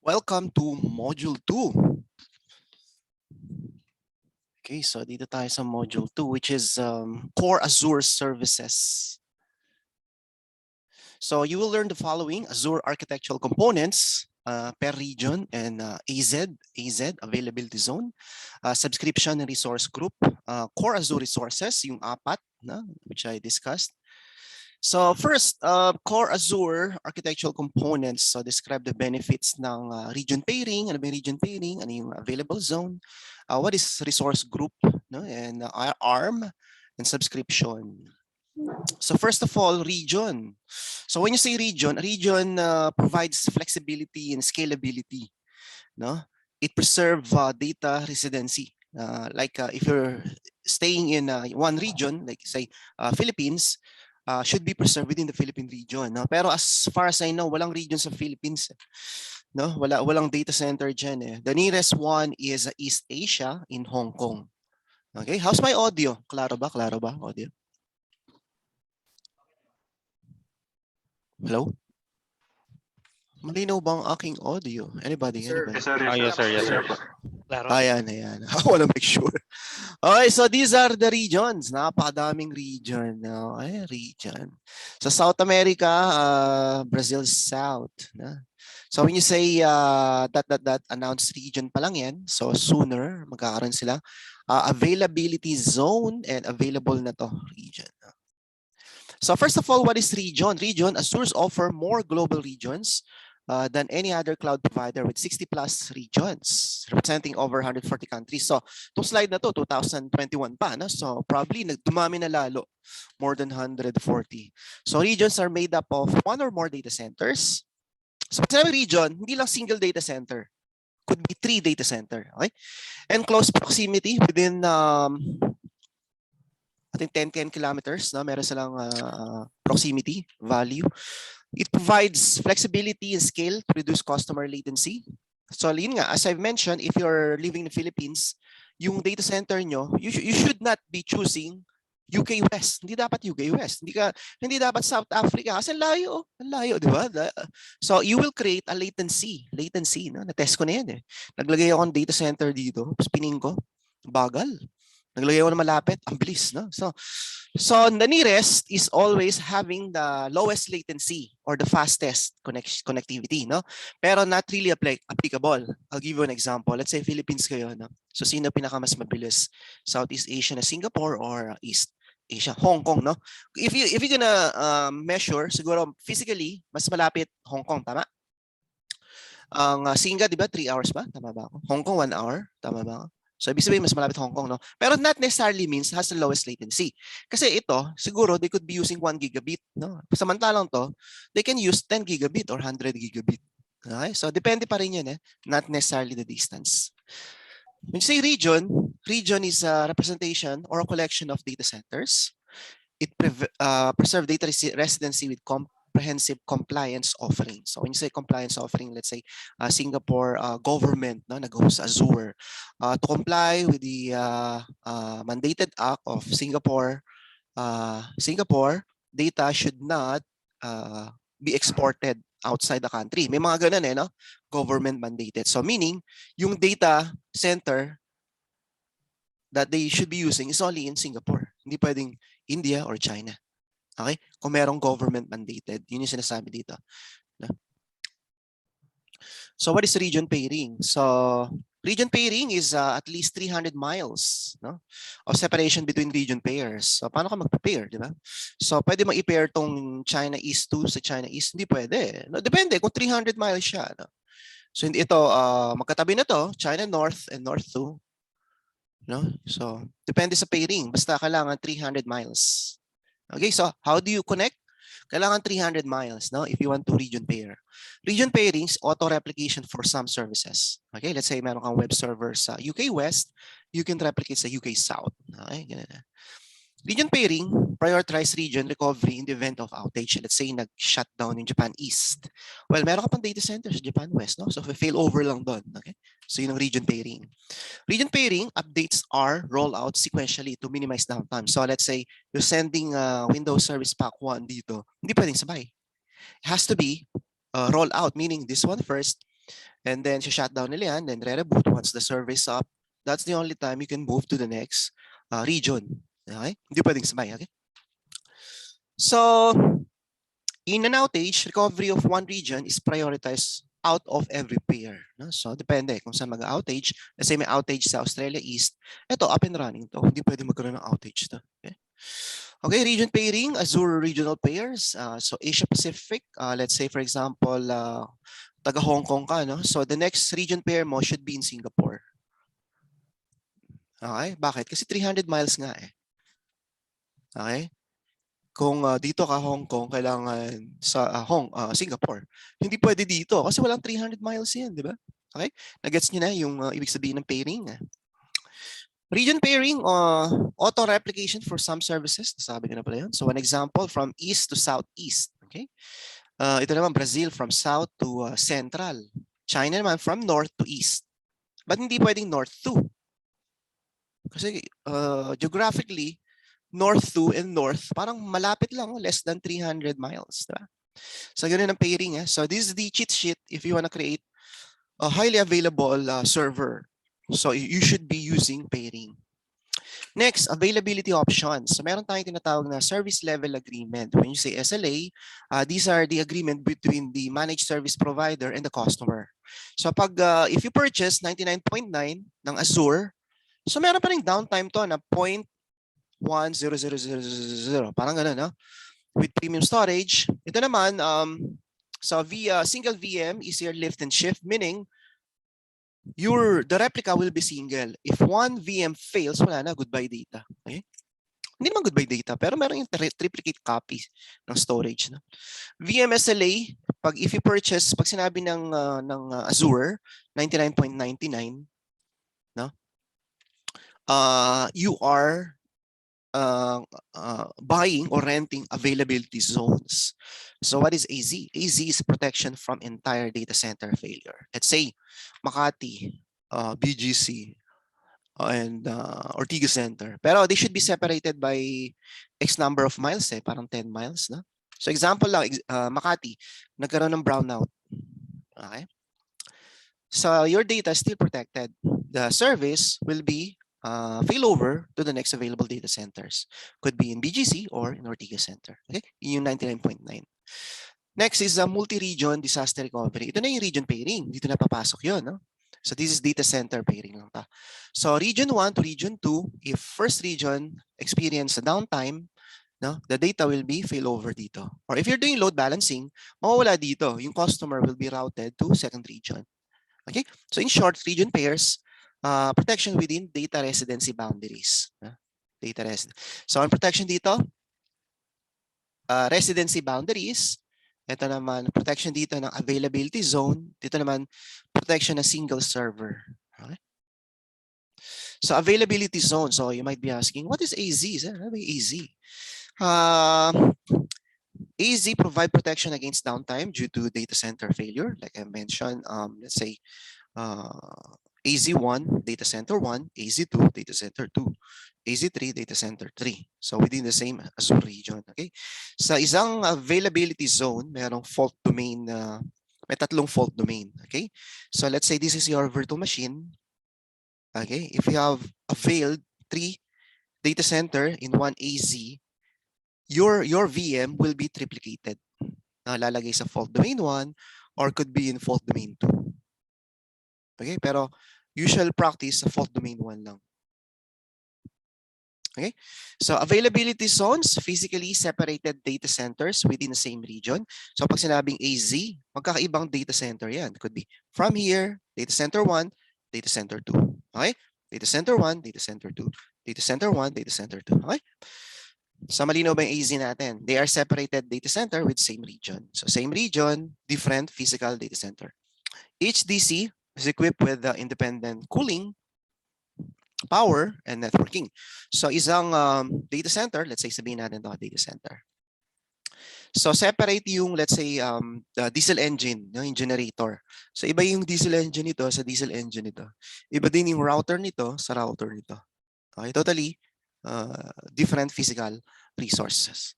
Welcome to Module 2. Okay, so dito tayo sa Module 2, which is Core Azure Services. So you will learn the following: Azure architectural components per region and AZ availability zone, subscription and resource group, core Azure resources, yung apat na, which I discussed. So first, core Azure architectural components. So describe the benefits ng region pairing. Ano ba yung region pairing? Ano yung available zone? What is resource group? No? And ARM and subscription. So first of all, region. So when you say region provides flexibility and scalability. No? It preserves data residency. If you're staying in one region, like say Philippines, should be preserved within the Philippine region. No? Pero as far as I know, walang region sa Philippines. No? Walang data center dyan. Eh. The nearest one is East Asia in Hong Kong. Okay, how's my audio? Klaro ba? Klaro ba audio? Hello? Malinaw ba ang aking audio? Anybody? Anybody? Yes, sir. Yes, sir. Claro. Ayan. I want to make sure. Okay, so these are the regions. Napakadaming region. Okay, region. Sa South America, Brazil is south. So when you say announced region pa lang yan, so sooner magkakaroon sila availability zone and available na to region. So first of all, what is region? Region, Azure's offer more global regions than any other cloud provider with 60 plus regions representing over 140 countries. So itong slide na to, 2021 pa. No? So probably dumami na lalo, more than 140. So regions are made up of one or more data centers. So pag sinabi region, hindi lang single data center. Could be 3 data center. Okay? And close proximity within I think 10 kilometers, no? Meron silang proximity value. It provides flexibility and scale to reduce customer latency. So yun nga, as I've mentioned, if you're living in the Philippines, yung data center nyo, you should not be choosing UK West. Hindi dapat UK West. Hindi dapat South Africa kasi layo, di ba? So you will create a latency, no? Na-test ko na yan eh. Naglagay ako ng data center dito, pining ko, bagal. Naglagay ako na malapit, ang bilis, no? So the nearest is always having the lowest latency or the fastest connectivity, no? Pero not really applicable. I'll give you an example. Let's say Philippines kayo, no? So sino pinakamas mabilis? Southeast Asia na Singapore or East Asia? Hong Kong, no? If you're gonna measure, siguro physically, mas malapit Hong Kong, tama? Ang Singa, di ba? 3 hours ba? Tama ba ako? Hong Kong, 1 hour. Tama ba ako? So, ibig sabihin, mas malapit Hong Kong, no? Pero not necessarily means has the lowest latency. Kasi ito, siguro, they could be using 1 gigabit, no? Samantalang to, they can use 10 gigabit or 100 gigabit. Okay? So, depende pa rin yun, eh? Not necessarily the distance. When you say region is a representation or a collection of data centers. It preserves data residency with comprehensive compliance offering. So when you say compliance offering, let's say Singapore government, no, nag-host Azure to comply with the mandated act of Singapore. Singapore data should not be exported outside the country. May mga ganun no? Government mandated. So meaning yung data center that they should be using is only in Singapore. Hindi pwedeng India or China. Okay? Kung merong government mandated, yun yung sinasabi dito. So what is region pairing? So region pairing is at least 300 miles, no, of separation between region pairs. So paano ka mag-pair, di ba? So pwede mo i-pair tong China East 2 sa China East? Hindi pwede. No, depende kung 300 miles siya. No? So ito, magkatabi na to, China North and North 2. No? So, depende sa pairing. Basta kailangan 300 miles. Okay, so how do you connect? Kailangan 300 miles, no? If you want to region pair. Region pairing is auto-replication for some services. Okay, let's say meron kang web server sa UK West, you can replicate sa UK South. Okay, ganun na. Region pairing, prioritize region recovery in the event of outage. Let's say nag-shutdown in Japan East. Well, meron ka pang data centers sa Japan West, no? So, fail over lang doon. Okay? So, yun ang region pairing. Region pairing updates are rolled out sequentially to minimize downtime. So, let's say you're sending Windows Service Pack 1 dito. Hindi pwedeng sabay. It has to be rolled out, meaning this one first, And then shut down nila yan, then re-reboot once the server is up. That's the only time you can move to the next region. Okay? Hindi pwedeng sabay. Okay? So, in an outage, recovery of one region is prioritized out of every pair. No? So, depende kung saan mag-outage. Let's say may outage sa Australia East. Ito, up and running to. Hindi pwede magkaroon ng outage to. Okay? Okay, region pairing, Azure regional pairs. So, Asia Pacific, let's say for example, taga Hong Kong ka, no? So, the next region pair mo should be in Singapore. Okay, bakit? Kasi 300 miles nga eh. Okay? Kung dito ka Hong Kong, kailangan sa Singapore. Hindi pwede dito kasi walang 300 miles yan, di ba? Okay? Nagets niyo na yung ibig sabihin ng pairing. Region pairing, auto-replication for some services. Sabi ko na pala yun. So one example, from east to southeast. Okay? Ito naman, Brazil from south to central. China naman from north to east. But hindi pwedeng north to. Kasi geographically, north to and north, parang malapit lang, less than 300 miles. Diba? So ganun ang pairing. So this is the cheat sheet if you want to create a highly available server. So you should be using pairing. Next, availability options. So meron tayong tinatawag na service level agreement. When you say SLA, these are the agreement between the managed service provider and the customer. So pag if you purchase 99.9 ng Azure, so meron pa ring downtime to na 0.10000. Parang ganun, no? With premium storage. Ito naman, so via single VM, easier lift and shift, meaning the replica will be single. If one VM fails, wala na, goodbye data. Okay? Hindi naman goodbye data, pero meron yung triplicate copies ng storage. No? VM SLA, if you purchase, pag sinabi ng Azure, 99.99, no? You are buying or renting availability zones. So what is AZ? AZ is protection from entire data center failure. Let's say Makati, BGC, and Ortiga Center. Pero they should be separated by X number of miles, parang 10 miles. No? So example lang, Makati, nagkaroon ng brownout. Okay? So your data is still protected. The service will be failover to the next available data centers. Could be in BGC or in Ortiga Center. Okay, yung 99.9. Next is a multi-region disaster recovery. Ito na yung region pairing. Dito na papasok yun. No? So this is data center pairing lang ta. So region 1 to region 2, if first region experience a downtime, no, the data will be failover dito. Or if you're doing load balancing, mawawala dito. Yung customer will be routed to second region. Okay, so in short, region pairs, protection within data residency boundaries. So ang protection dito, residency boundaries. Ito naman, protection dito ng availability zone. Dito naman, protection ng single server. Okay? So availability zone. So you might be asking, what is AZ? Ano ba AZ? AZ provide protection against downtime due to data center failure. Like I mentioned, let's say, AZ1, data center 1, AZ2, data center 2, AZ3, data center 3. So within the same Azure region. Okay? Sa isang availability zone, mayroong fault domain, may tatlong fault domain. Okay? So let's say this is your virtual machine. Okay? If you have availed 3 data center in one AZ, your VM will be triplicated. Lalagay sa fault domain 1 or could be in fault domain 2. Okay, pero usual practice sa fault domain 1 lang. Okay, so availability zones, physically separated data centers within the same region. So pag sinabing AZ, magkakaibang data center yan. It could be from here, data center 1, data center 2. Okay, data center 1, data center 2, data center 1, data center 2. Okay, so malinaw ba yung AZ natin? They are separated data center with same region. So same region, different physical data center. HDC is equipped with independent cooling, power, and networking. So isang data center, let's say sabihin natin ito, data center. So separate yung, let's say, the diesel engine, yung generator. So iba yung diesel engine nito sa diesel engine nito. Iba din yung router nito sa router nito. Okay, totally different physical resources.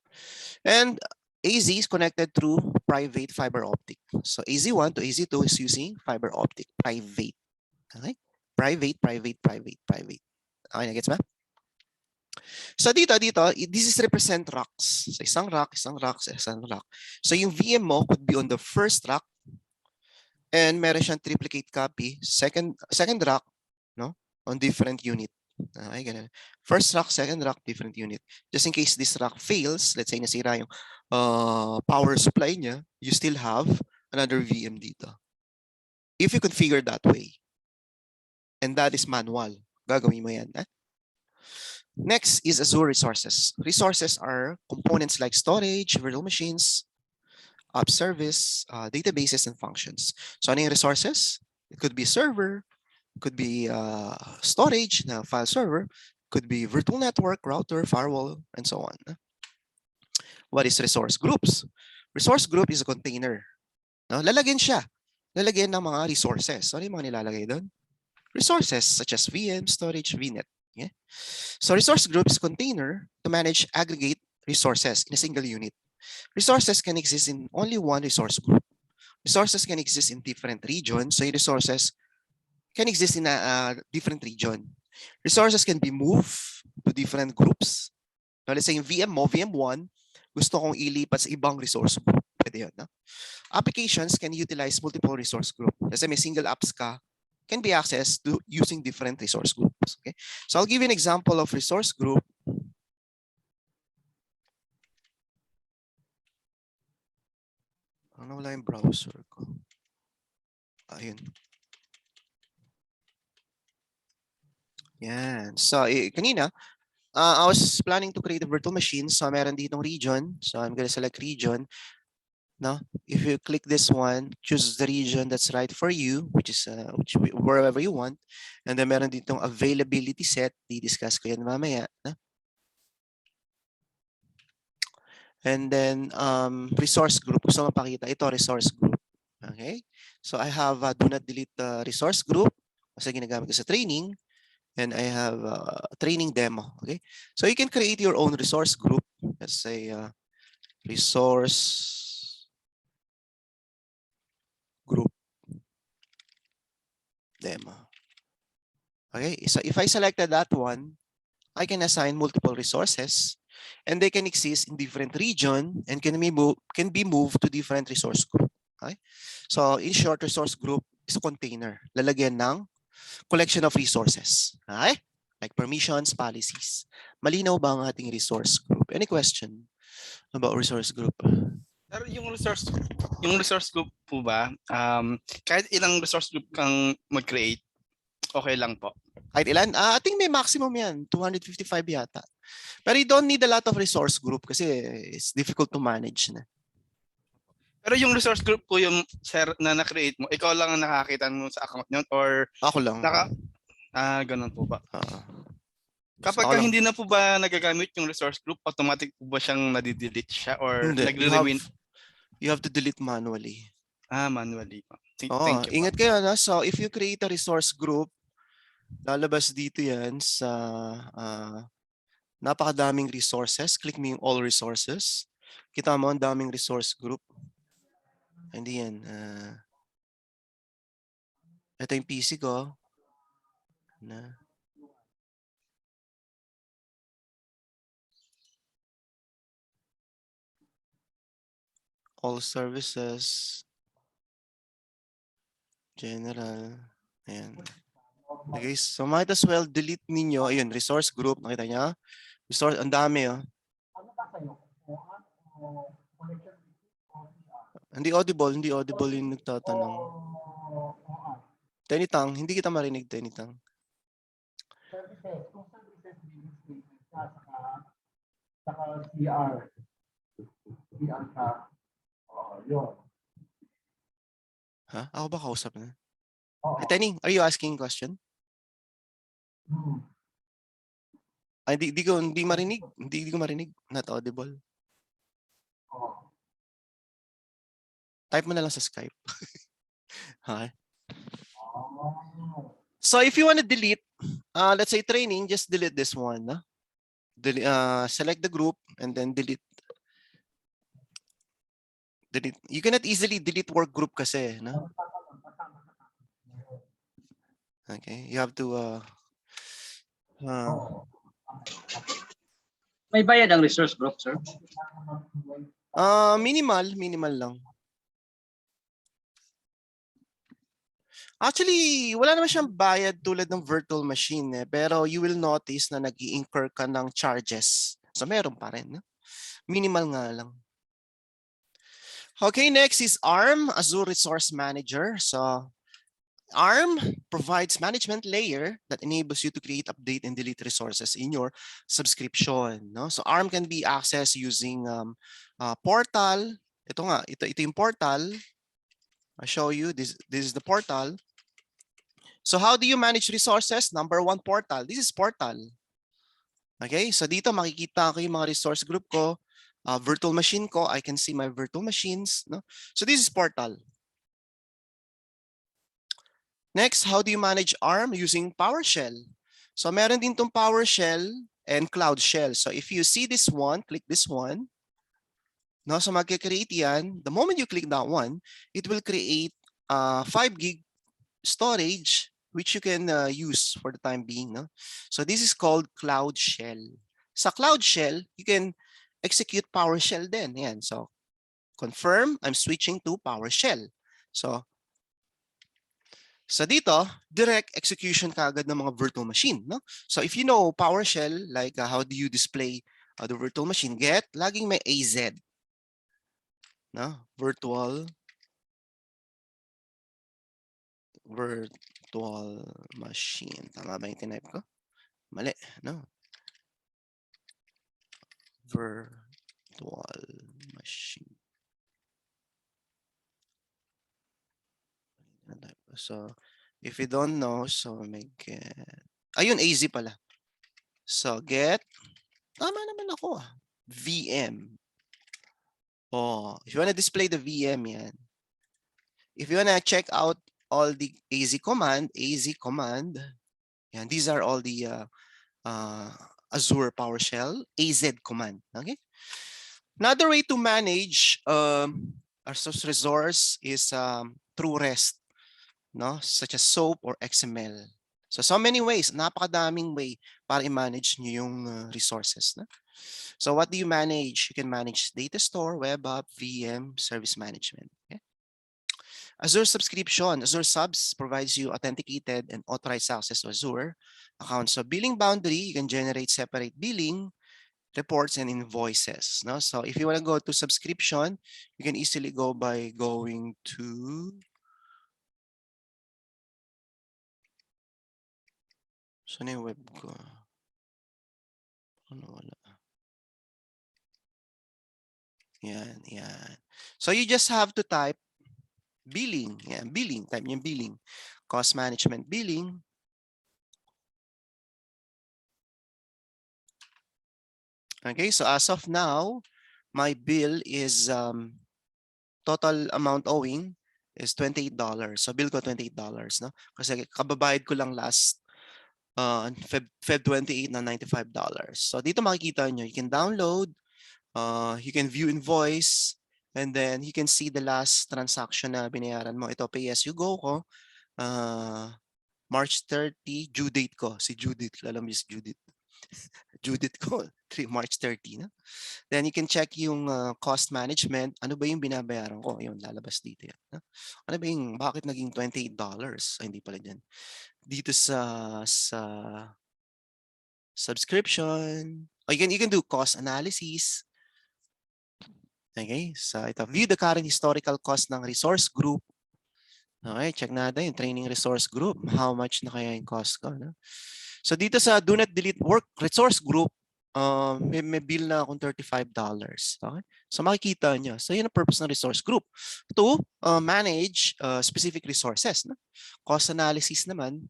And AZ is connected through private fiber optic. So AZ1 to AZ2 is using fiber optic private. Okay? Private. Okay, nagets ba? So dito, this is represent racks. So isang rack. So yung VM mo could be on the first rack and meron siyang triplicate copy. Second rack, no? On different unit. Okay, ganun. First rack, second rack, different unit. Just in case this rack fails, let's say nasira yung power supply niya, you still have another VM dito. If you configure that way. And that is manual. Gagawin mo yan. Next is Azure resources. Resources are components like storage, virtual machines, app service, databases, and functions. So ano yung resources? It could be server, could be storage, na file server, could be virtual network, router, firewall, and so on. What is resource groups? Resource group is a container. No? Lalagyan siya. Lalagyan ng mga resources. Ano yung mga nilalagay doon? Resources such as VM, storage, VNet. Yeah? So resource group is a container to manage aggregate resources in a single unit. Resources can exist in only one resource group. Resources can exist in different regions. So resources can exist in a different region. Resources can be moved to different groups. Now, let's say in VM mo, VM1, gusto kong ilipat sa ibang resource group. Pwede yun, no? Applications can utilize multiple resource group. Let's say may single apps ka, can be accessed to using different resource groups. Okay, so I'll give you an example of resource group. Ano wala yung browser ko? Ayun. Yan. So kanina, I was planning to create a virtual machine. So meron ditong region. So I'm gonna select region. Now, if you click this one, choose the region that's right for you, which is wherever you want. And then meron ditong availability set. Di-discuss ko yan mamaya. And then resource group. Gusto mapakita. Ito, resource group. Okay? So I have do not delete the resource group. Kasi ginagamit ko sa training. And I have training demo. Okay? So you can create your own resource group. Let's say resource group demo. Okay, so if I selected that one, I can assign multiple resources and they can exist in different region and can be moved to different resource group. Okay, so in short, resource group is a container. Lalagyan ng collection of resources. Okay, like permissions, policies. Malinaw ba ang ating resource group? Any question about resource group? Pero yung resource group po ba, kahit ilang resource group kang mag-create, okay lang po? Kahit ilan? I think may maximum yan, 255 yata. Pero you don't need a lot of resource group kasi it's difficult to manage na. Pero yung resource group po yung na na-create mo, ikaw lang ang nakakita mo sa account nyo or ako lang. Ganun po ba? Kapag so, hindi na po ba nagagamit yung resource group, automatic po ba siyang nadidelete siya or nagre-rewind? You have to delete manually. Manually pa. Thank you. Ingat kayo na. So if you create a resource group, lalabas dito yan sa napakadaming resources. Click mo yung all resources. Kita mo ang daming resource group. Hindi yan. Ito yung PC ko. All services. General. Ayan. Okay, so might as well delete ninyo. Ayun, resource group. Nakita niya? Resource, ang dami. Hindi audible yung nagtatanong. Tenitang, hindi kita marinig, Tenitang. Services, kung services saka CR ka, yun. Ha? Ako ba kausap na? Tening, are you asking a question? Ay, hindi ko marinig. Hindi ko marinig. Not audible. Type mo na lang sa Skype. Okay. So if you want to delete, let's say training, just delete this one. No? Select the group and then delete Delete. You cannot easily delete work group kasi, no? Okay, you have to May bayad ang resource group, sir? minimal lang. Actually, wala naman siyang bayad tulad ng virtual machine pero you will notice na nag-i-incur ka ng charges. So meron pa rin, no? Minimal nga lang. Okay, next is ARM, Azure Resource Manager. So ARM provides management layer that enables you to create, update, and delete resources in your subscription. No? So ARM can be accessed using portal. Ito yung portal. I'll show you. This is the portal. So how do you manage resources? Number one, portal. This is portal. Okay, so dito makikita ko yung mga resource group ko, virtual machine ko. I can see my virtual machines. No? So this is portal. Next, how do you manage ARM using PowerShell? So meron din tong PowerShell and Cloud Shell. So if you see this one, click this one. No, so mag-create yan. The moment you click that one, it will create 5 gig storage which you can use for the time being. No? So this is called Cloud Shell. Sa Cloud Shell, you can execute PowerShell then. Yan. So confirm, I'm switching to PowerShell. So dito, direct execution kaagad ng mga virtual machine. No? So if you know PowerShell, like how do you display the virtual machine, laging may AZ. No? Virtual machine. Tama ba yung tinype ko? Mali. No? Virtual machine. So if you don't know, so may get. Ayun, AZ pala. So get. Tama naman ako. VM. Oh, if you want to display the VM yan. If you want to check out all the AZ command, yan, these are all the Azure PowerShell AZ command. Okay. Another way to manage our resource is through REST, no, such as SOAP or XML. So many ways, napakadaming way para i-manage nyo yung resources. No? So what do you manage? You can manage data store, web app, VM, service management. Okay? Azure subscription. Azure Subs provides you authenticated and authorized access to Azure accounts. So billing boundary, you can generate separate billing, reports, and invoices. No? So if you want to go to subscription, you can easily go by going to saan yung web ko? Ano wala? Yan. So you just have to type billing. Yan, billing. Type yung billing. Cost management billing. Okay, so as of now, my bill is total amount owing is $28. So bill ko $28, no? Kasi kababayad ko lang last Feb 28 na $95. So dito makikita nyo, you can download, you can view invoice, and then you can see the last transaction na binayaran mo. Ito, pay as you go ko. March 30, due date ko. Si Judith, alam mo si Judith. Judith ko, March 30 na. Then you can check yung cost management. Ano ba yung binabayaran ko? Ayun, lalabas dito yan. Ano ba yung, bakit naging $28? Ay, hindi pala dyan. Dito sa subscription. Oh, you can do cost analysis. Okay, so ito, view the current historical cost ng resource group. Okay, check natin yung training resource group. How much na kaya yung cost ko? No? So dito sa do not delete work resource group, may bill na akong $35. Okay? So makikita nyo. So yun ang purpose ng resource group. To manage specific resources. No? Cost analysis naman.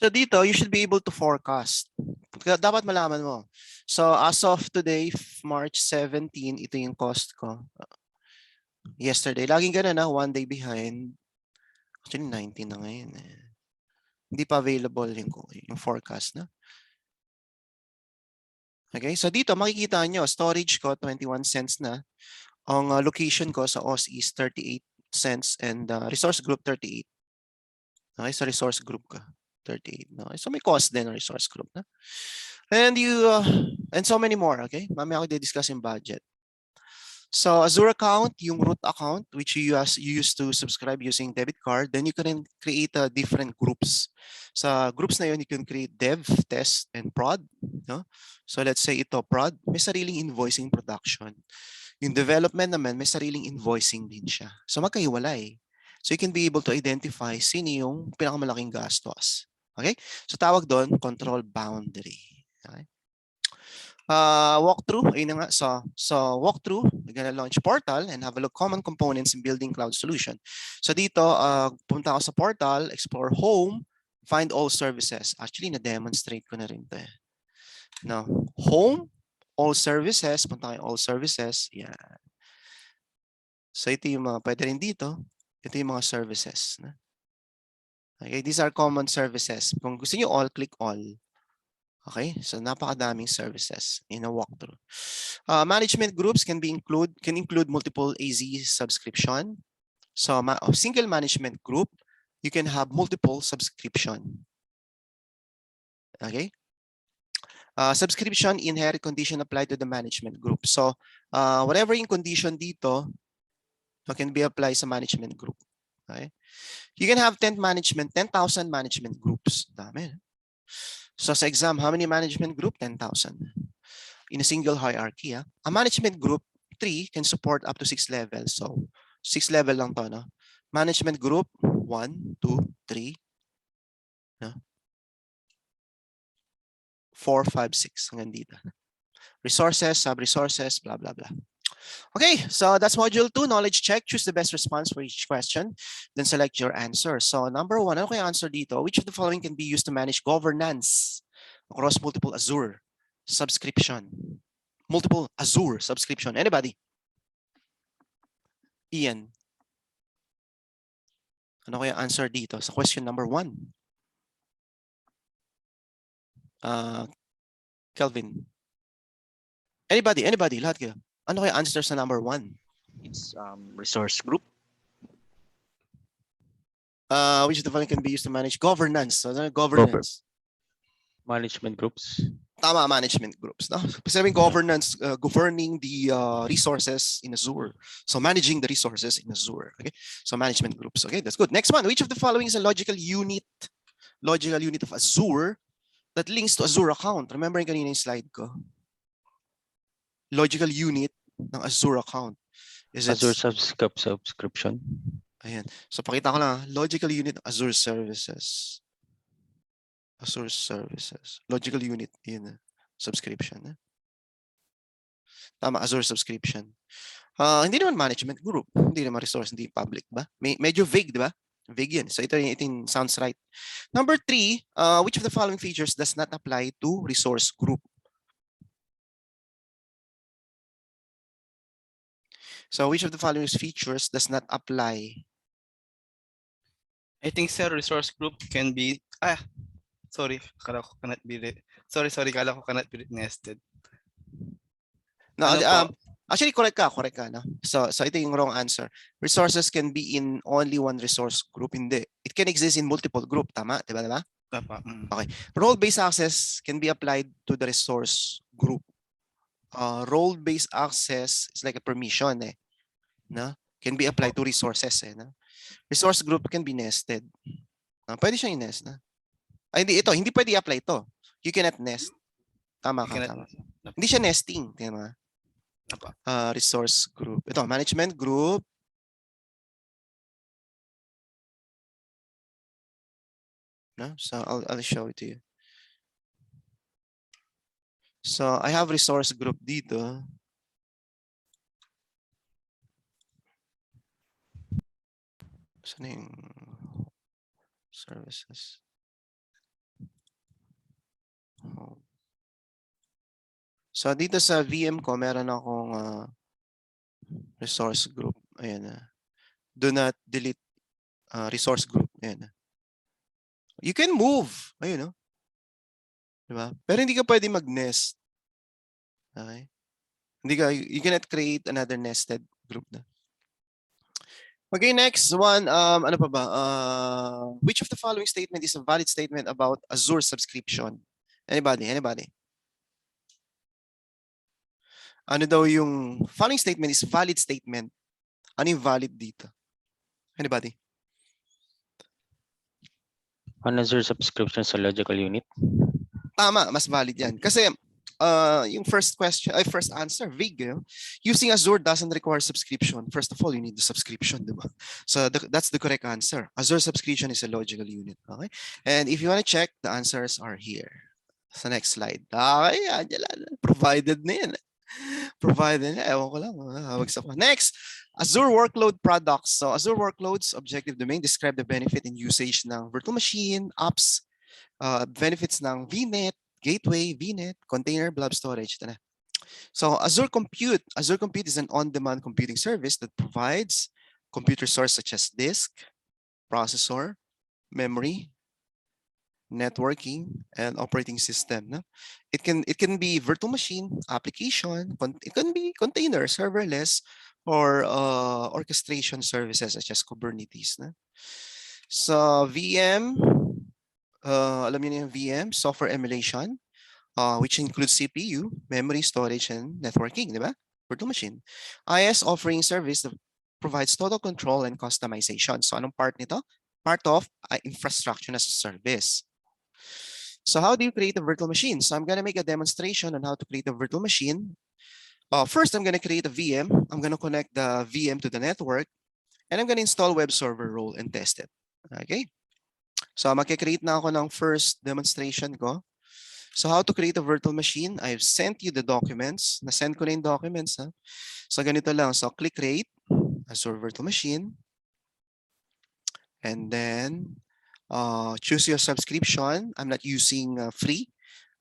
So dito, you should be able to forecast. Dapat malaman mo. So as of today, March 17, ito yung cost ko. Yesterday, laging ganun na, 1 day behind. Actually, 19 na ngayon. Hindi pa available yung forecast. No? Okay, so dito makikita nyo, storage ko 21 cents na. Ang location ko sa OS is 38 cents and resource group 38. Okay, so resource group ka 38. Okay, so may cost din ang resource group na. And and so many more, okay? Mamaya ako i-discuss yung budget. So Azure account, yung root account, which you used to subscribe using debit card, then you can create different groups. Sa groups na yun, you can create dev, test, and prod. No? So let's say ito, prod, may sariling invoicing production. Yung development naman, may sariling invoicing din siya. So magkahiwalay. So you can be able to identify sino yung pinakamalaking gastos. Okay? So tawag doon, control boundary. Okay? Walkthrough, ayun na nga. So walkthrough, we're gonna launch portal and have a look common components in building cloud solution. So dito, punta ako sa portal, explore home, find all services. Actually, na-demonstrate ko na rin to eh. Now, home, all services, punta kayo all services. Yan. So ito yung mga, pwede rin dito, ito yung mga services. Okay, these are common services. Kung gusto niyo all, click all. Okay, so napakadaming services in a walkthrough. Management groups can include multiple AZ subscription. So a single management group, you can have multiple subscription. Okay. Subscription inherent condition applied to the management group. So whatever yung condition dito, can be applied sa management group. Okay. You can have 10,000 management groups. Dami. So sa exam, how many management group? 10,000. In a single hierarchy. A management group 3 can support up to 6 levels. So 6 level lang to, no? Management group 1, 2, 3, no? 4, 5, 6 hanggang dito. Resources, sub-resources, blah, blah, blah. Okay, so that's module 2, knowledge check. Choose the best response for each question, then select your answer. So number 1, ano kaya answer dito? Which of the following can be used to manage governance across multiple Azure subscription? Multiple Azure subscription. Anybody? Ian. Ano kaya answer dito sa question number 1? Kelvin. Anybody? Lahat kayo. Ano kaya answer sa number 1? It's resource group. Which of the following can be used to manage governance? So, governance. Management groups. Tama, management groups. No? Sabing governance, governing the resources in Azure. So managing the resources in Azure. Okay. So management groups. Okay, that's good. Next one. Which of the following is a logical unit of Azure that links to Azure account? Remember yung kanina yung slide ko? Logical unit ng Azure account. Is it Azure subscription. Ayan. So pakita ko lang. Logical unit Azure services. Azure services. Logical unit in subscription. Tama, Azure subscription. Hindi naman management group. Hindi naman resource, hindi public ba? Medyo vague, di ba? Vague yan. So ito sounds right. Number 3, which of the following features does not apply to resource group? So which of the following features does not apply? I think sir, resource group can be sorry, kala ko cannot be kala ko cannot be nested. No, Ano po? actually correct ka, no? So ito yung wrong answer. Resources can be in only one resource group, hindi. It can exist in multiple group, tama, 'di ba? Okay. Role-based access can be applied to the resource group. Role-based access is like a permission, no? Can be applied to resources, no? Resource group can be nested. Pwede siyang i-nest, na. Hindi pwede i-apply ito. You cannot nest. Tama ka, tama. Hindi siya nesting, tama. Resource group. Ito, management group. No? So I'll show it to you. So I have resource group dito. Saan yung services? So dito sa VM ko, meron akong resource group. Ayan na. Do not delete resource group. Ayan na. You can move. Ayun, no? Diba? Pero hindi ka pwede mag-nest. Okay? Hindi ka, you cannot create another nested group na. Okay, next one. Ano pa ba? Which of the following statement is a valid statement about Azure subscription? Anybody? Anybody? Ano daw yung following statement is valid statement? Ano yung valid dito? Anybody? An Azure subscription sa logical unit. Tama, mas valid yan. Kasi yung first question, first answer, vague. You know? Using Azure doesn't require subscription. First of all, you need the subscription, diba? So that's the correct answer. Azure subscription is a logical unit. Okay? And if you want to check, the answers are here. Sa next slide. Okay, provided na yan. Provided na, ewan ko lang. Next, Azure workload products. So Azure workloads, objective domain, describe the benefit and usage ng virtual machine, apps, benefits ng VNet, gateway, VNet, container, blob storage. Ito na. So Azure Compute. Azure Compute is an on-demand computing service that provides computer source such as disk, processor, memory, networking, and operating system. No? It can be virtual machine, application, it can be container, serverless, or orchestration services such as Kubernetes. No? So VM, alam niyo na yung VM, software emulation, which includes CPU, memory, storage, and networking, di ba? Virtual machine. IS offering service that provides total control and customization. So anong part nito? Part of infrastructure as a service. So how do you create a virtual machine? So I'm going to make a demonstration on how to create a virtual machine. First, I'm going to create a VM. I'm going to connect the VM to the network, and I'm going to install web server role and test it. Okay. So magkikreate na ako ng first demonstration ko. So how to create a virtual machine? I've sent you the documents. Na-send ko na yung documents. Ha? So ganito lang. So click create, Azure virtual machine. And then choose your subscription. I'm not using free.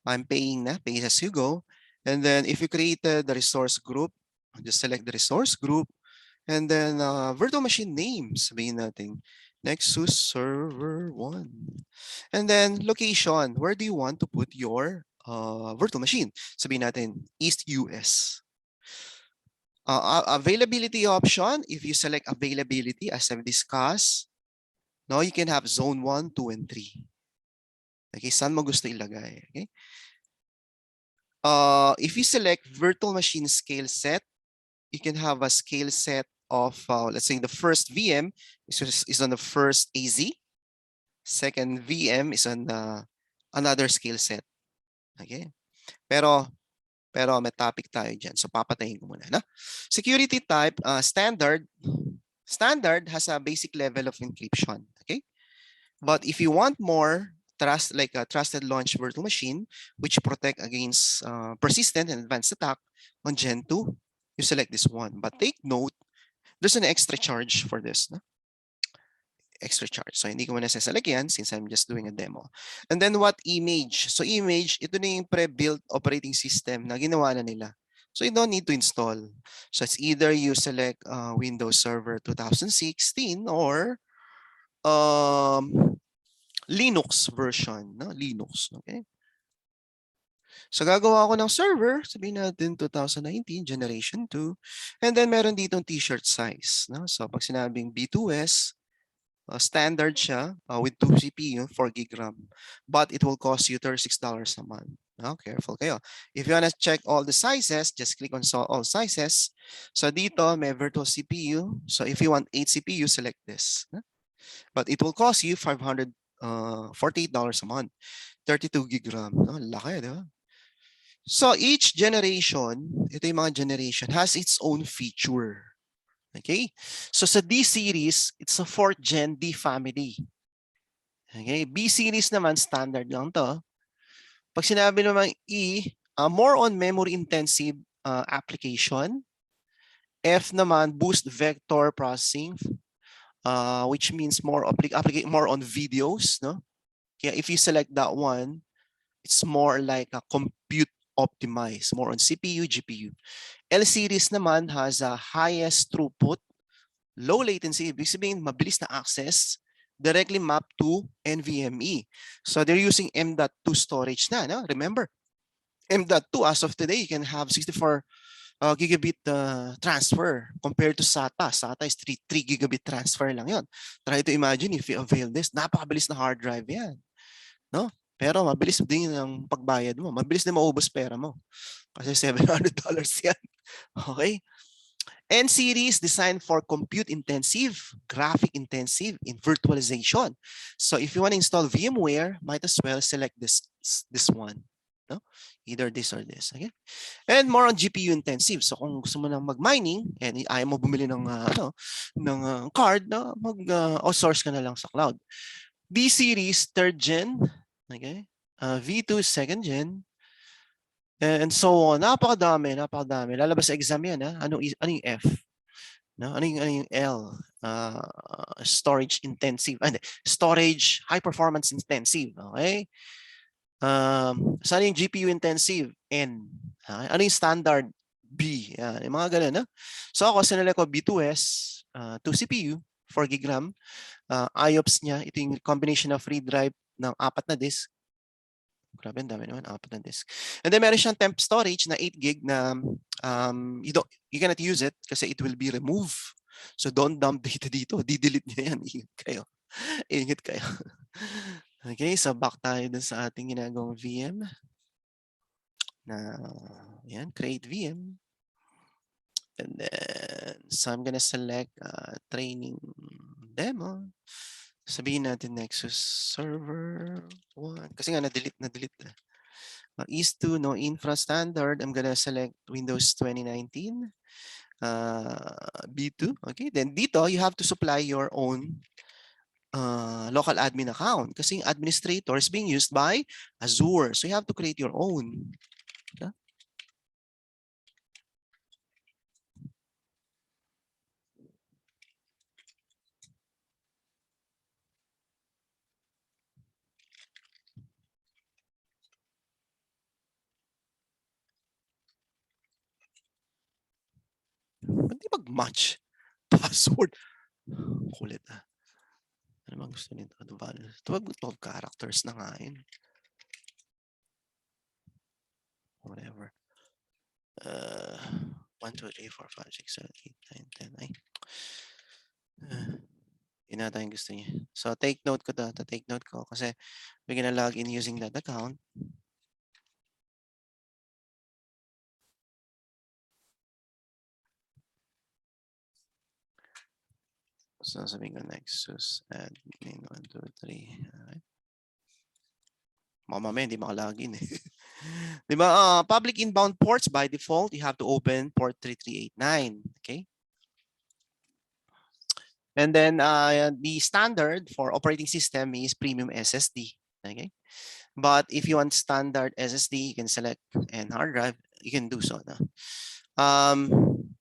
I'm paying na, pay as you go. And then if you created the resource group, just select the resource group. And then virtual machine name, sabihin natin, Nexus Server 1. And then location, where do you want to put your virtual machine? Sabihin natin, East US. Availability option, if you select availability as I've discussed, no, you can have zone 1, 2, and 3. Okay, saan mo gusto ilagay? Okay. If you select virtual machine scale set, you can have a scale set of, let's say the first VM is on the first AZ. Second VM is on another scale set. Okay. Pero may topic tayo dyan. So papatayin ko muna. No? Security type, standard. Standard has a basic level of encryption. Okay. But if you want more, like a trusted launch virtual machine, which protect against persistent and advanced attack on Gen 2, you select this one. But take note, there's an extra charge for this. No? Extra charge. So hindi ko muna saselect yan since I'm just doing a demo. And then what image? So image, ito na yung pre-built operating system na ginawa na nila. So you don't need to install. So it's either you select Windows Server 2016 or Linux version, no? Linux, okay? So gagawa ako ng server, sabihin natin 2019 generation 2, and then meron ditong t-shirt size, no? So pag sinabing B2S, standard siya with 2 CPU, 4 gig RAM, but it will cost you $36 a month. No? Careful kayo. If you want to check all the sizes, just click on all sizes. So dito may virtual CPU. So if you want 8 CPU, select this. No? But it will cost you $548 a month. 32 gig RAM. No? Laki, di ba? So each generation, ito yung mga generation, has its own feature. Okay? So sa D series, it's a 4th gen D family. Okay? B series naman, standard lang to. Pag sinabi naman E, more on memory intensive application. F naman, boost vector processing. Which means more on videos, no? Kaya if you select that one, it's more like a compute optimized, more on CPU, GPU. L series naman has a highest throughput, low latency, ibig sabihin mabilis na access, directly mapped to NVMe. So they're using M.2 storage na, no? Remember, M.2 as of today, you can have 64 gigabit transfer compared to SATA. SATA is 3 gigabit transfer lang yon. Try to imagine if you avail this. Napakabilis na hard drive yan. No? Pero mabilis din ang pagbayad mo. Mabilis din maubos pera mo. Kasi $700 yan. Okay? N-series designed for compute intensive, graphic intensive, in virtualization. So if you want to install VMware, might as well select this one. No? Either this or this. Okay? And more on GPU intensive. So kung gusto mo nang mag-mining and ayaw mo bumili ng card, no, outsource ka na lang sa cloud. B series third gen, okay? V2 second gen, and so on. Napakadami. Lalabas sa exam yan, ha? Ano yung F? No? Ano yung L? Storage intensive. Storage high performance intensive, okay? Saan yung GPU intensive? N. Ano yung standard? B. Yung mga ganun, no? So ako, sinala ko B2S, 2 CPU, 4 GB RAM. IOPS niya, ito yung combination of free drive ng 4 na disk. Grabe, ang dami naman, 4 na disk. And then meron siyang temp storage na 8 GB na you cannot use it kasi it will be removed. So don't dump data dito. Di-delete niya yan. Ingat kayo. Ingat kayo. Okay, so back tayo dun sa ating ginagawang VM. Na, yan, create VM. And then, so I'm gonna select training demo. Sabihin natin Nexus server 1. Kasi nga na-delete na. EAS2, no infra standard. I'm gonna select Windows 2019. B2. Okay, then dito, you have to supply your own local admin account kasi yung administrator is being used by Azure. So you have to create your own. Okay? Hindi mag-match password. Kulit ah. Ano bang gusto nito? Ito 12 characters na nga yun. Whatever. 1, 2, 3, 4, 5, 6, 7, 8, 9, 10. Ay. Yun na tayong gusto niya. So take note ko to. Take note ko kasi we're gonna log in using that account. So sabihin ko Nexus admin 1, 2, 3. Alright. Mamaya hindi makalagin eh. Di ba? Public inbound ports by default, you have to open port 3389. Okay. And then the standard for operating system is premium SSD. Okay. But if you want standard SSD, you can select and hard drive. You can do so. No?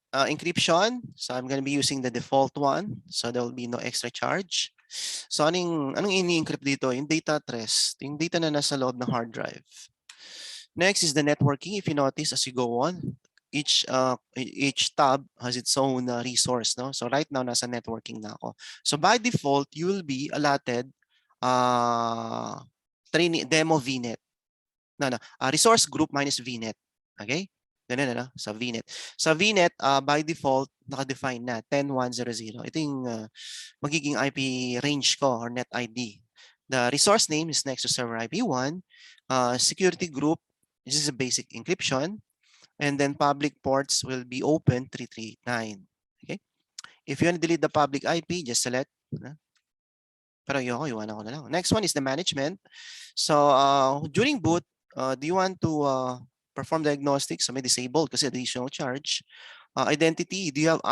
Encryption. So I'm going to be using the default one. So there will be no extra charge. So anong ini-encrypt dito? Yung data at rest. Yung data na nasa loob ng hard drive. Next is the networking. If you notice as you go on, each tab has its own resource. No? So right now, nasa networking na ako. So by default, you will be allotted training demo VNet. Resource group minus VNet. Okay? Ganun na, sa VNet. Sa VNet, by default, naka-define na 10.1.0.0. Ito yung magiging IP range ko or net ID. The resource name is Nexus Server IP1. Security group, this is a basic encryption. And then public ports will be open 3389. Okay? If you want to delete the public IP, just select. Pero iwanan ko na lang. Next one is the management. So during boot, do you want to perform diagnostics? So may disabled kasi additional charge. Identity, do you have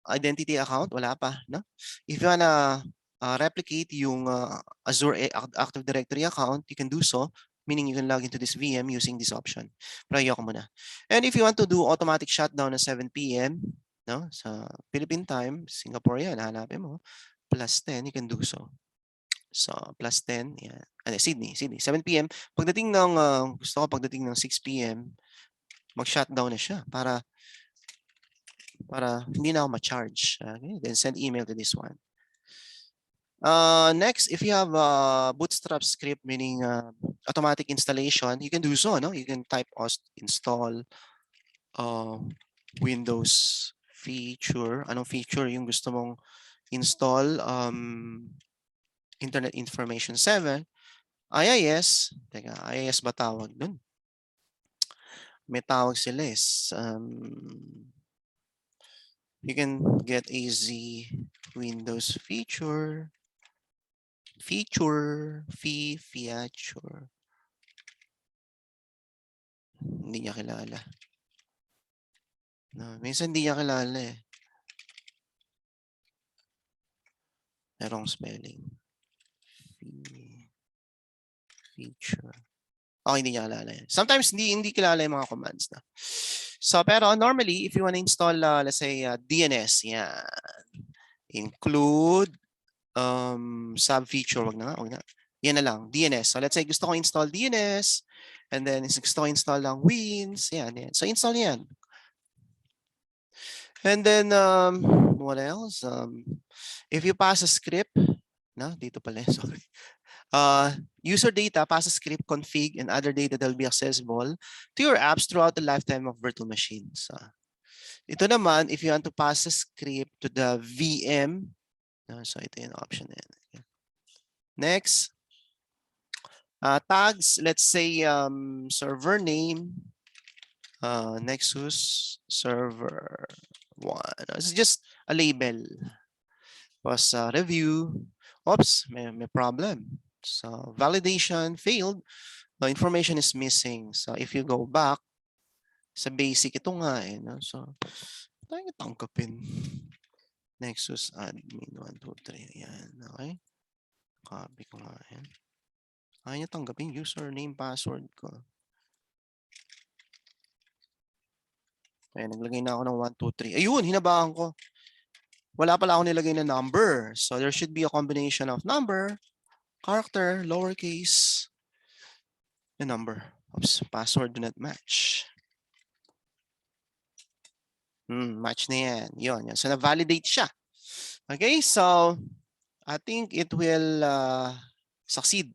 identity account? Wala pa, no? If you wanna replicate yung Azure Active Directory account, you can do so, meaning you can log into this VM using this option. Pero ayoko muna. And if you want to do automatic shutdown at 7 p.m., no? Sa Philippine time, Singapore yan, hanapin mo, +10, you can do so. So, +10, yeah. Sydney, 7 p.m. Pagdating ng, gusto ko pagdating ng 6 p.m., mag-shutdown na siya para hindi na ako ma-charge. Okay? Then send email to this one. Next, if you have a bootstrap script, meaning automatic installation, you can do so, no? You can type install Windows feature. Anong feature yung gusto mong install? Internet Information 7. IIS. Teka, IIS ba tawag dun? May tawag sila you can get AZ Windows feature. Feature. Hindi niya kilala. No, minsan hindi niya kilala eh. Merong spelling. Feature. Okay, hindi niya kilala yan. Sometimes hindi kilala yung mga commands na. So, pero normally, if you want to install, let's say, DNS, yan. Include sub-feature, wag na. Yan na lang, DNS. So, let's say, gusto ko install DNS, and then gusto ko install lang Wins, yan. So, install yan. And then, what else? If you pass a script, dito pala, sorry. User data, pass a script, config, and other data that will be accessible to your apps throughout the lifetime of virtual machines. Ito naman, if you want to pass a script to the VM, so ito yung option na yan. Next, tags, let's say server name, Nexus server 1. It's just a label. Was review. Oops, may problem. So validation failed. The information is missing. So if you go back sa basic, ito nga no? So tayo tangkapin. Nexus admin 1, 2, 3. Yan. Okay. Copy ko nga yan. Ayaw niya tanggapin username, password ko. Kaya naglagay na ako ng 1, 2, 3. Ayun, hinabahan ko. Wala pala ako nilagay na number. So there should be a combination of number, character, lowercase, and number. Oops, password do not match. Match na yan. Yun. So na-validate siya. Okay, so I think it will succeed.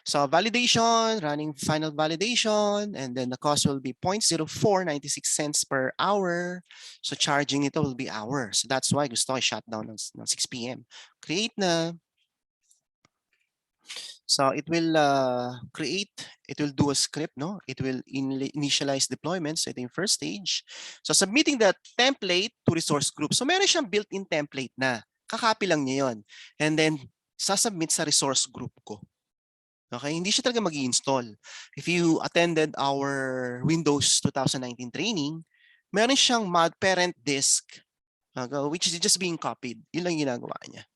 So validation, running final validation, and then the cost will be 0.0496 cents per hour. So charging ito will be hours. So that's why gusto ko i-shutdown ng 6 p.m. Create na. So it will it will do a script, no? It will initialize deployment. So ito yung first stage. So submitting the template to resource group. So meron siyang built-in template na. Kakopy lang niya yun. And then sasubmit sa resource group ko. Okay, hindi siya talaga mag-i-install. If you attended our Windows 2019 training, meron siyang mod parent disk, which is just being copied. Yun lang ginagawa niya.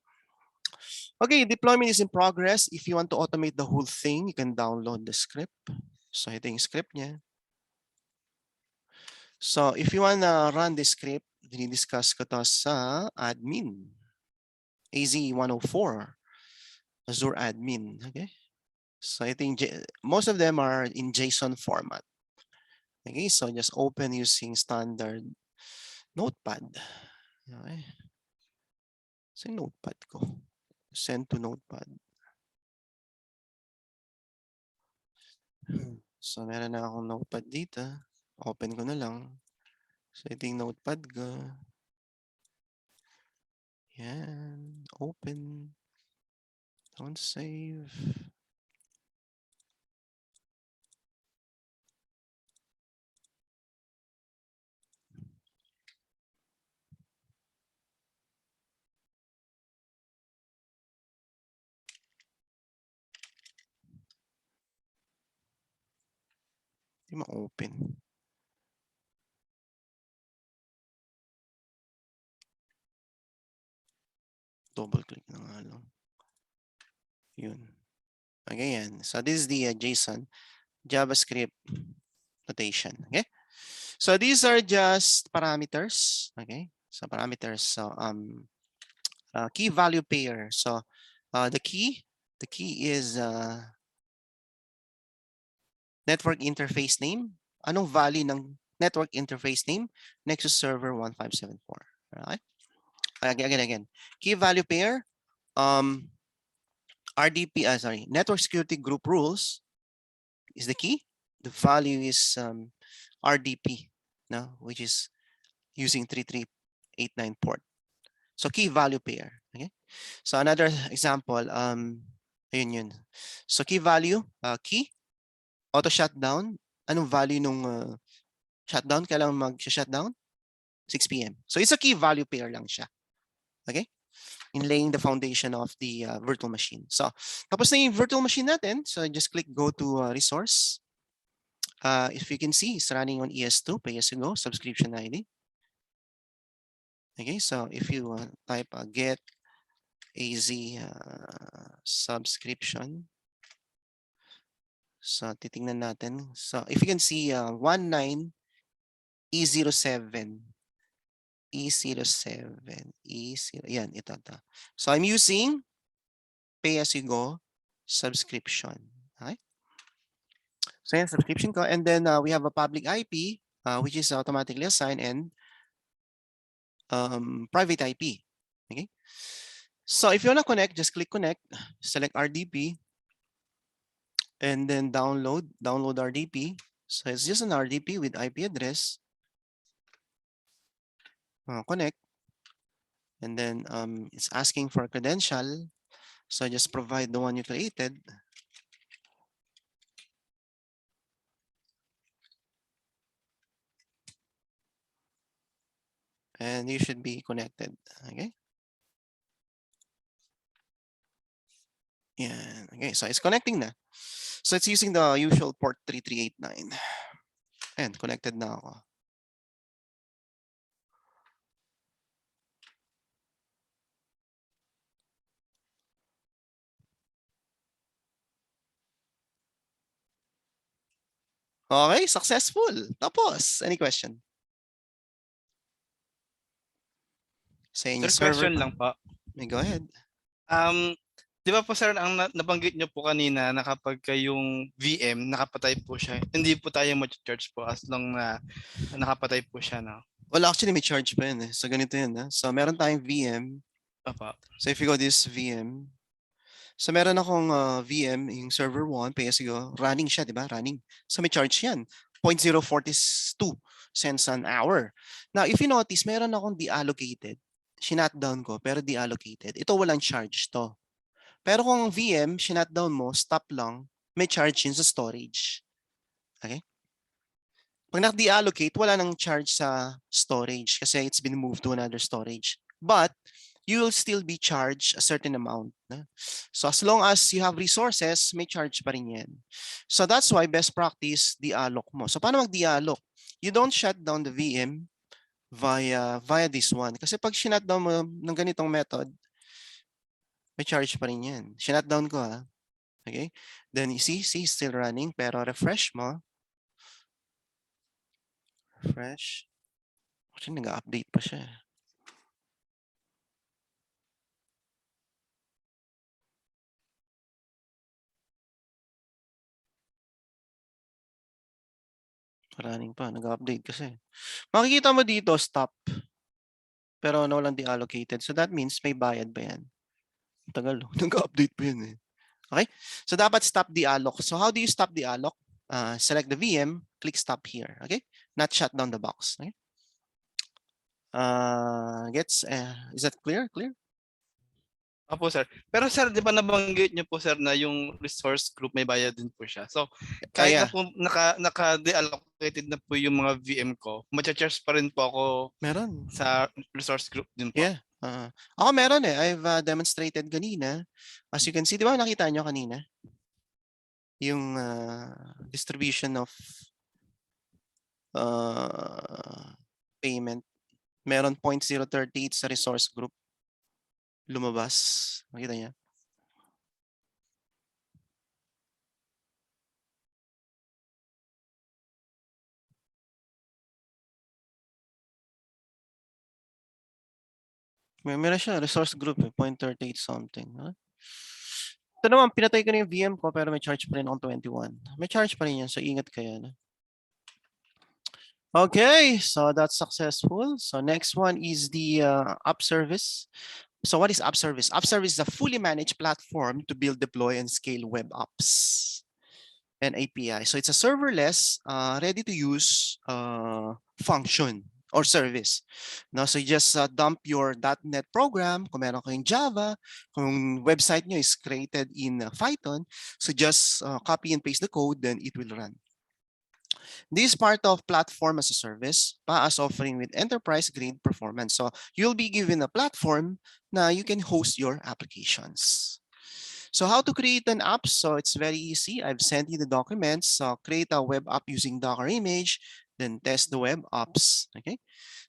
Okay, deployment is in progress. If you want to automate the whole thing, you can download the script. So ito yung script niya. So if you want to run this script, dinidiscuss ko to sa admin. AZ104, Azure admin. Okay. So I think most of them are in JSON format. Okay, so just open using standard notepad. Okay. So notepad ko. Send to notepad. So meron na akong notepad dito. Open ko na lang. So ito yung notepad ko. Yan. Open. Don't save. Hindi ma-open. Double click na nga lang. Yun. Okay, yan. So this is the JSON JavaScript notation. Okay. So these are just parameters. Okay. So parameters. So key value pair. So the key is network interface name. Anong value ng network interface name? Nexus server 1574. Alright. Again. Key value pair. RDP, network security group rules. is the key. The value is RDP, no, which is using 3389 port. So key value pair. Okay. So another example, ayun yun. So key value, key, auto shutdown. Anong value nung shutdown? Kailangan mag-shutdown? 6 p.m. So it's a key value pair lang siya. Okay? In laying the foundation of the virtual machine. So tapos na yung virtual machine natin. So just click go to resource. If you can see, it's running on ES2, pay as you go, subscription ID. Okay, so if you type get AZ subscription. So titingnan natin. So if you can see 19 E07. E07. Yan, ito. So I'm using pay as you go subscription. Okay. So yan, subscription ko. And then we have a public IP, which is automatically assigned, and private IP. Okay. So if you want to connect, just click connect, select RDP, and then download RDP. So it's just an RDP with IP address. Connect. And then it's asking for a credential. So just provide the one you created. And you should be connected. Okay. Yeah. Okay. So it's connecting na. So it's using the usual port 3389. And connected na ako. Okay, successful. Tapos, any question? Sa inyo Sir, server. question lang po. May go ahead. Di ba po sir, ang nabanggit nyo po kanina na kapag yung VM, nakapatay po siya, hindi po tayo mag-charge po as long na nakapatay po siya, no? Well, actually, may charge pa yun eh. So, ganito yun. So, meron tayong VM. Opo. So, if you go this VM. So, meron akong VM, yung server 1, pay as you go. Running siya, di ba? Running. So, may charge yan. 0.042 cents an hour. Now, if you notice, meron akong deallocated. Shinutdown ko, pero deallocated. Ito walang charge to. Pero kung VM, shinutdown mo, stop lang, may charge yun sa storage. Okay? Pag na-deallocate, wala nang charge sa storage kasi it's been moved to another storage. But you will still be charged a certain amount. So as long as you have resources, may charge pa rin yan. So that's why best practice, dealloc mo. So paano mag-dealloc? You don't shut down the VM via this one. Kasi pag shutdown mo ng ganitong method, may charge pa rin yan. Shutdown ko ha. Okay? Then you see still running pero refresh mo. Refresh. Actually, nag-update pa siya. Running pa. Nag-update kasi. Makikita mo dito, stop. Pero walang deallocated. So that means may bayad ba yan? Tagal. Nag-update pa yan eh. Okay? So dapat stop dealloc. So how do you stop dealloc? Select the VM, click stop here. Okay? Not shut down the box. Okay? Is that clear? Clear? Opo sir. Pero sir, di ba nabanggit nyo po sir na yung resource group may bayad din po siya. So kahit yeah. na po naka-deallocated na po yung mga VM ko, ma-charge pa rin po ako Meron. sa resource group din po. Yeah. Ako meron eh. I've demonstrated kanina. As you can see, di ba nakita nyo kanina? Yung distribution of payment. Meron 0.038 sa resource group. Lumabas. Nakita niya? Meron siya, resource group, 0.38 something. Huh? Ito naman, pinatay ko na yung VM ko pero may charge pa rin akong 21. May charge pa rin yan, so ingat kayo. No? Okay, so that's successful. So next one is the app service. So what is app service? App service is a fully managed platform to build, deploy, and scale web apps. and API. So it's a serverless, ready to use function or service. No, so you just dump your .NET program. Kung meron kayong Java, kung website nyo is created in Python, so just copy and paste the code, then it will run. This is part of platform as a service, PaaS offering with enterprise-grade performance. So you'll be given a platform na you can host your applications. So how to create an app? So it's very easy. I've sent you the documents. So create a web app using Docker image, then test the web apps. Okay.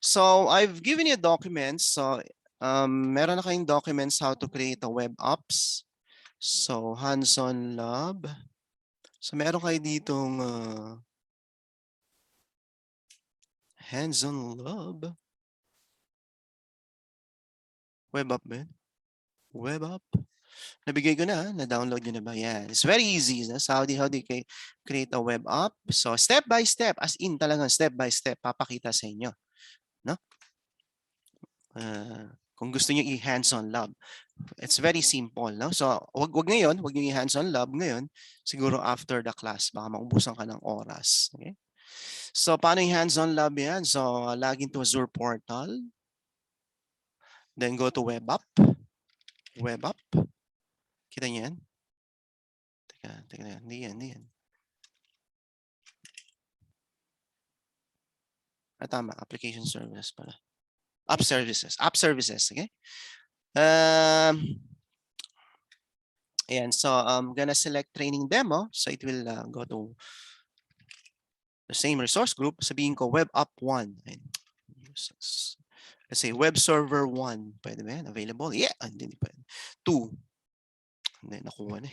So I've given you documents. So meron na kayong documents how to create a web apps. So hands-on lab. So meron kayo ditong hands-on lab. Web app ba yun? Web app. Nabigay ko na, na-download nyo na ba? Yan. It's very easy. So how do you create a web app? So step by step, as in talagang step by step, papakita sa inyo. No? Kung gusto nyo i-hands-on lab. It's very simple. No? So wag ngayon, wag nyo i-hands-on lab ngayon. Siguro after the class, baka maubusan ka ng oras. Okay? So paano yung hands-on lab yan? So log into Azure portal. Then go to web app. Web app. Kita niyo yan? Teka, hindi yan. Tama, application service pala. App services, okay? Ayan, so I'm gonna select training demo. So it will go to the same resource group. Sabihin ko web app 1. Let's say web server 1. Pwede ba yan? Available? Yeah, hindi pwede. 2. Hindi, nakuha na.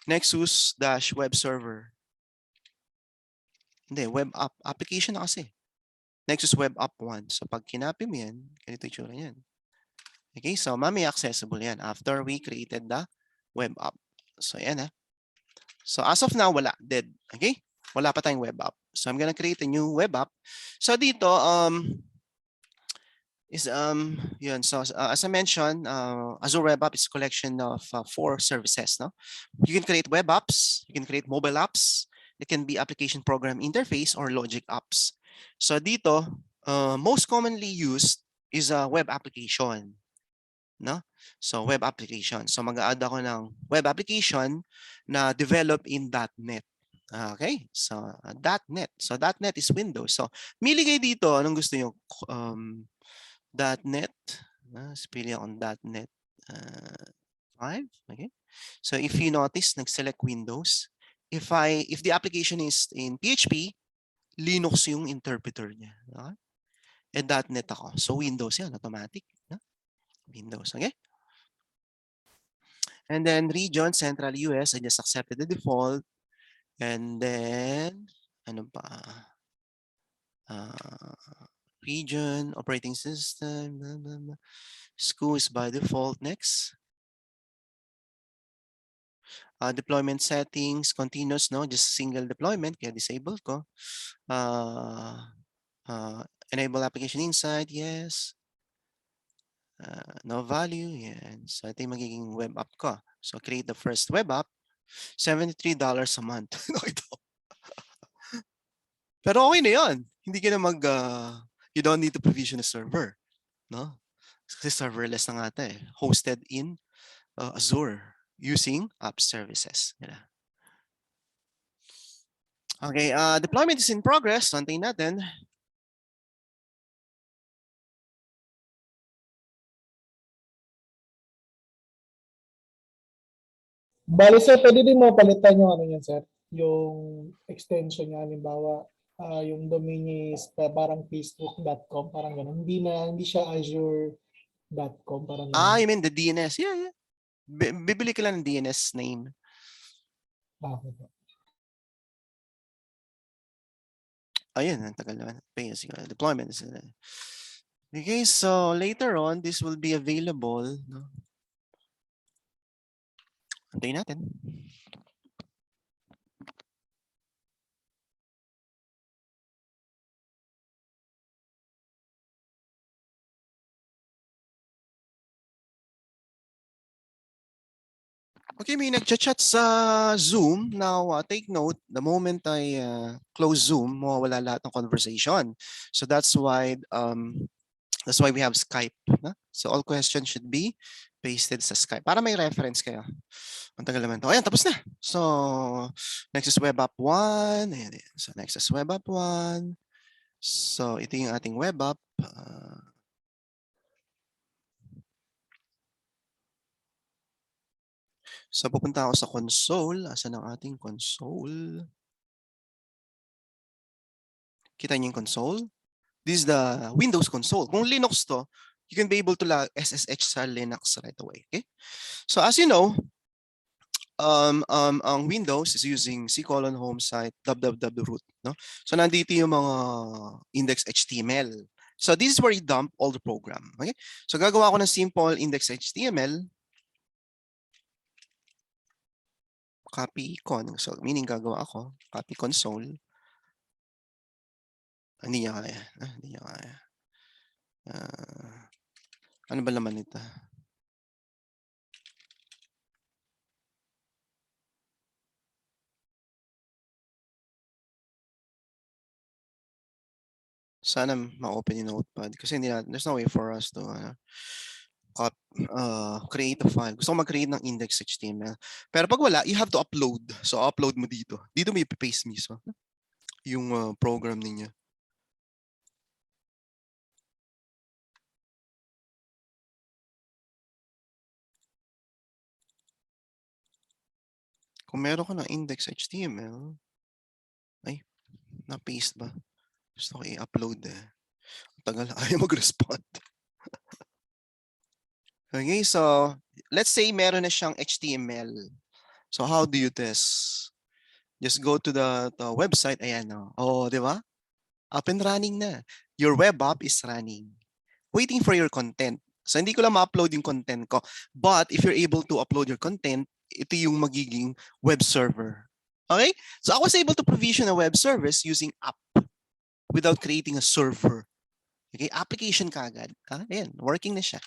Nexus-web server. Hindi, web app. Application na kasi. Nexus web app 1. So pag kinapim yan, ganito yung tsura yan. Okay, so mamaya accessible yan after we created the web app. So yan. So as of now, wala. Dead. Okay? Wala pa tayong web app. So I'm gonna create a new web app. So dito, yun. So as I mentioned, Azure Web App is a collection of 4 services. No, you can create web apps, you can create mobile apps, it can be application program interface or logic apps. So dito, most commonly used is a web application. No, so web application. So mag-add ako ng web application na develop in .NET. Okay, so .NET. So .NET is Windows. So mili kayo dito, anong gusto nyo? .NET, pili akong .NET 5, okay? So if you notice, nag-select Windows. If the application is in PHP, Linux yung interpreter niya. Okay? And .NET ako. So Windows yan, automatic. No? Windows, okay? And then region, Central US, I just accepted the default. And then, ano pa? Region, operating system, blah, blah, blah. School is by default. Next. Deployment settings, continuous, no? Just single deployment, kaya disable ko. Enable application insight, yes. No value, yan. So ito yung magiging web app ko. So create the first web app, $73 a month. Pero okay na yun. Hindi ka na you don't need to provision a server. No? Kasi serverless na nga ito eh. Hosted in Azure using app services. Yeah. Okay, deployment is in progress. Antayin natin. Bali sir, pwede din mo palitan yung ano yan sir, yung extension niya, halimbawa, yung domain niya is parang facebook.com, parang gano'n. Hindi siya azure.com, parang gano'n. You mean the DNS? Yeah. Bibili ka lang ng DNS name. Okay po. Ayun, ang tagal naman. Deployment is okay, so later on, this will be available. No? Antayin natin. Okay, may nagchat-chat sa Zoom. Now, take note, the moment I close Zoom, mawawala lahat ng conversation. So that's why we have Skype. Na? So all questions should be pasted sa Skype para may reference kayo. Ang tagal naman to. Ayan, tapos na. So, Nexus Web App 1. Ayan, ayan. So, Nexus Web App 1. So, ito yung ating web app. So, pupunta ako sa console. Asan ang ating console? Kita niyo yung console? This is the Windows console. Kung Linux to, you can be able to SSH sa Linux right away. Okay? So, as you know, ang Windows is using c:/home site www root. No? So, nandito yung mga index HTML. So, this is where you dump all the program. Okay? So, gagawa ko ng simple index HTML. Copy con. So, meaning gagawa ako, copy console. Hindi niya kaya. Hindi niya kaya. Ano ba laman nito? Sana ma-open yung notepad kasi hindi na, there's no way for us to create a file. Gusto ko mag-create ng index HTML. Pero pag wala, you have to upload. So, upload mo dito. Dito mo i-paste mismo yung program ninyo. Kung meron ka ng index HTML, ay, na-paste ba? Gusto ko i-upload eh. Tagal, ayaw mag-respond. Okay, so let's say meron na siyang HTML. So how do you test? Just go to the website. Ayan o. Oh, di ba? Up and running na. Your web app is running. Waiting for your content. So hindi ko lang ma-upload yung content ko. But if you're able to upload your content, ito yung magiging web server. Okay? So I was able to provision a web service using app without creating a server. Okay? Application kagad. Ayan, working na siya.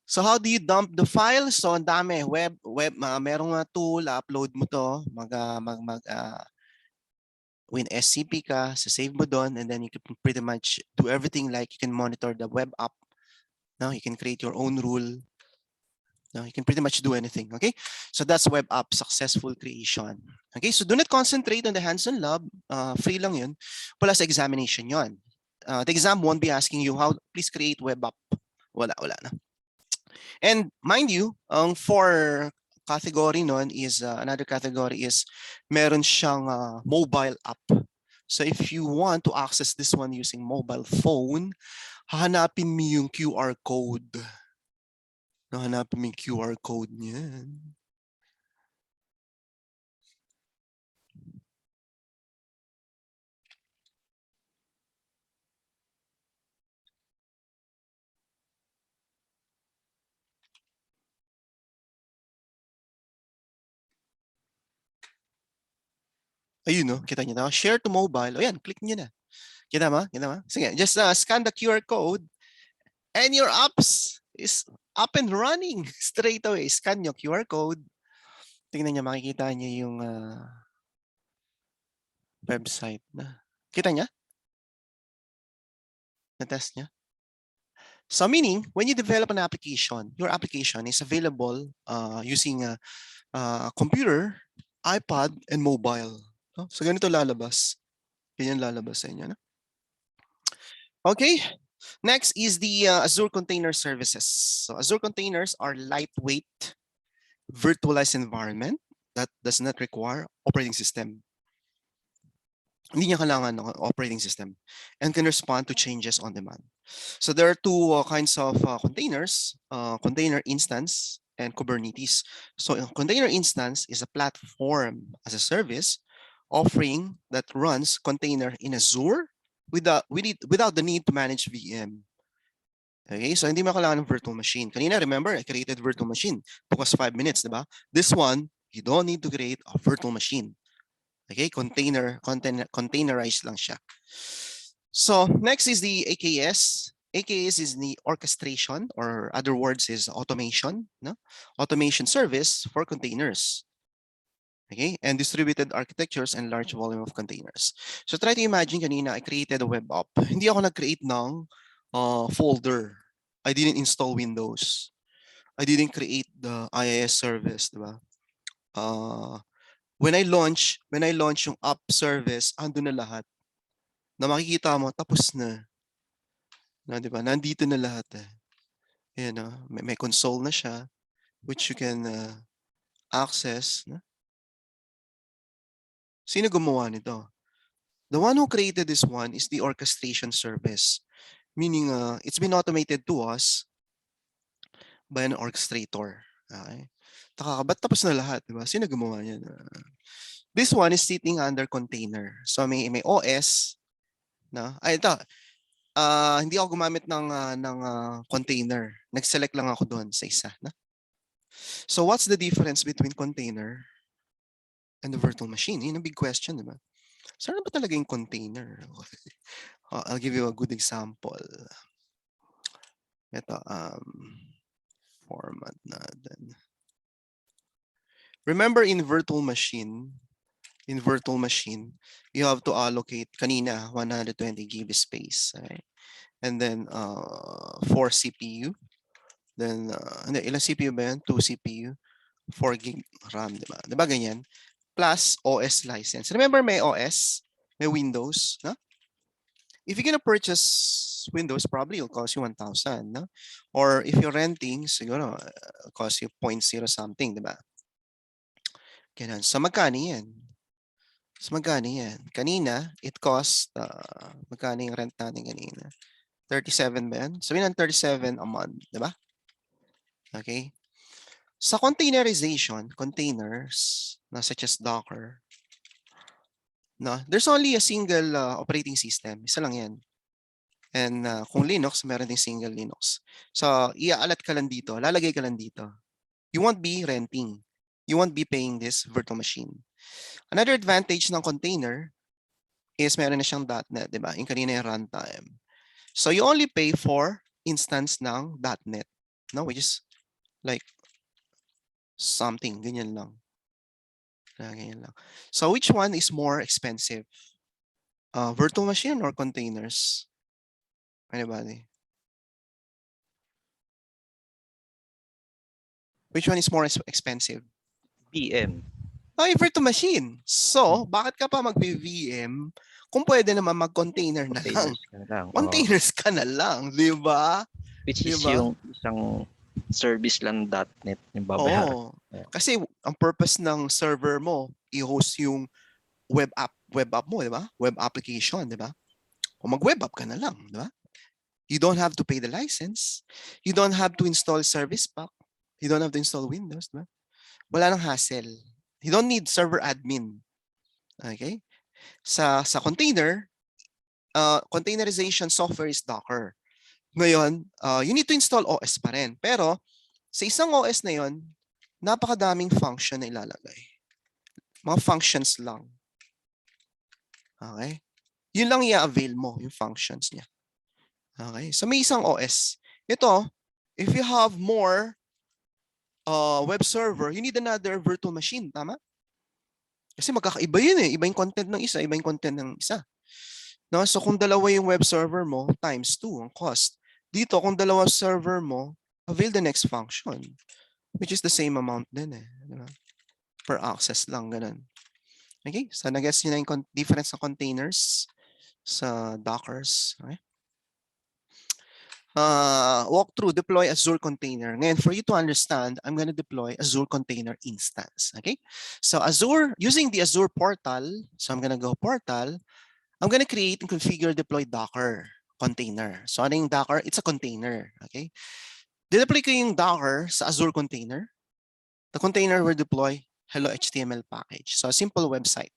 So how do you dump the file? So ang dami, merong tool, upload mo to, win SCP ka, save mo doon, and then you can pretty much do everything like you can monitor the web app. Now you can create your own rule. Now you can pretty much do anything, okay? So that's web app successful creation. Okay, so do not concentrate on the hands-on lab, free lang yun, plus examination yun. The exam won't be asking you how, please create web app. Wala na. And mind you, ang for category nun is, another category is, meron siyang mobile app. So if you want to access this one using mobile phone, hahanapin mo yung QR code. Hahanapin mo yung QR code niyan. Ayun no, kita niyo na. Share to mobile. O yan, click niyo na. Kita mo? Sige, just scan the QR code and your apps is up and running straight away. Scan your QR code. Tingnan niyo, makikita niyo yung website na. Kita niya? Na-test niya? So meaning, when you develop an application, your application is available using a computer, iPad, and mobile. So ganito lalabas. Ganyan lalabas sa inyo. No? Okay. Next is the Azure Container Services. So Azure containers are lightweight, virtualized environment that does not require operating system. Hindi niya kailangan ng operating system and can respond to changes on demand. So there are two kinds of containers, container instance and Kubernetes. So a container instance is a platform as a service offering that runs container in Azure without the need to manage VM. Okay, so hindi mo kailangan ng virtual machine. Kanina, remember, I created virtual machine. Took us 5 minutes, diba? This one, you don't need to create a virtual machine. Okay, containerized lang siya. So next is the AKS. AKS is the orchestration, or other words is automation, no? Automation service for containers. Okay, and distributed architectures and large volume of containers. So try to imagine kanina, I created a web app. Hindi ako nag-create ng folder. I didn't install Windows. I didn't create the IIS service, di ba? When I launch yung app service, ando na lahat. Na makikita mo, tapos na. Na, di ba? Nandito na lahat eh. Ayan, may console na siya, which you can access. No? Sino gumawa nito? The one who created this one is the orchestration service. Meaning, it's been automated to us by an orchestrator. Okay? Ba't tapos na lahat? Diba? Sino gumawa niyan? This one is sitting under container. So may OS. No? Ay, ito. Hindi ako gumamit ng container. Nag-select lang ako doon sa isa. No? So what's the difference between container and the virtual machine? Yun ang big question, diba? Saan ba talaga yung container? I'll give you a good example. Ito, format natin. Remember in virtual machine, you have to allocate kanina 120 GB space, right? And then 4 CPU. Then ilang CPU ba yan? 2 CPU, 4 GB RAM, diba? Diba ganyan? Plus OS license. Remember may OS, may Windows, no? If you're gonna purchase Windows, probably it'll cost you 1,000, no? Or if you're renting, siguro cost you 0.0 something, diba? Ganun. So magkano yan? Kanina, it cost, magkano yung rent natin kanina? 37 ba yan? Sabihin ng 37 a month, diba? Okay. Sa containerization, containers, such as Docker, no, there's only a single operating system. Isa lang yan. And kung Linux, meron ding single Linux. So, iaalat ka lang dito, lalagay ka lang dito. You won't be renting. You won't be paying this virtual machine. Another advantage ng container is meron na siyang .NET, di ba? Yung kanina yung runtime. So, you only pay for instance ng .NET, no? Which is like something, ganyan lang. Ganyan lang. So, which one is more expensive? Virtual machine or containers? Anybody? Which one is more expensive? VM. Ay, virtual machine. So, bakit ka pa mag-VM kung pwede naman mag-container na lang? Containers ka lang. Containers ka na lang, di ba? Which is Diba? yung isang service lang .NET yung babayaran. Oo. Kasi ang purpose ng server mo, i-host yung web app mo, di ba? Web application, di ba? Kung mag-web app ka na lang, di ba? You don't have to pay the license. You don't have to install service pack. You don't have to install Windows, di ba? Wala nang hassle. You don't need server admin. Okay? Sa container, containerization software is Docker. Ngayon, you need to install OS pa rin. Pero sa isang OS na yon, napakadaming function na ilalagay. Mga functions lang. Okay? Yun lang i-avail mo, yung functions niya. Okay? So may isang OS. Ito, if you have more web server, you need another virtual machine. Tama? Kasi magkakaiba yun eh. Iba yung content ng isa, iba yung content ng isa. No? So kung dalawa yung web server mo, times 2 ang cost. Dito, kung dalawa server mo, avail the next function. Which is the same amount din eh. Diba? Per access lang, ganun. Okay? So nag-guess nyo na yung difference ng containers sa Dockers. Okay? Walk through, deploy Azure container. Ngayon, for you to understand, I'm going to deploy Azure container instance. Okay? So Azure, using the Azure portal, so I'm going to go portal, I'm going to create and configure deploy Docker container. So ano yung Docker? It's a container. Okay? Deploy ko yung Docker sa Azure container. The container will deploy hello HTML package. So a simple website.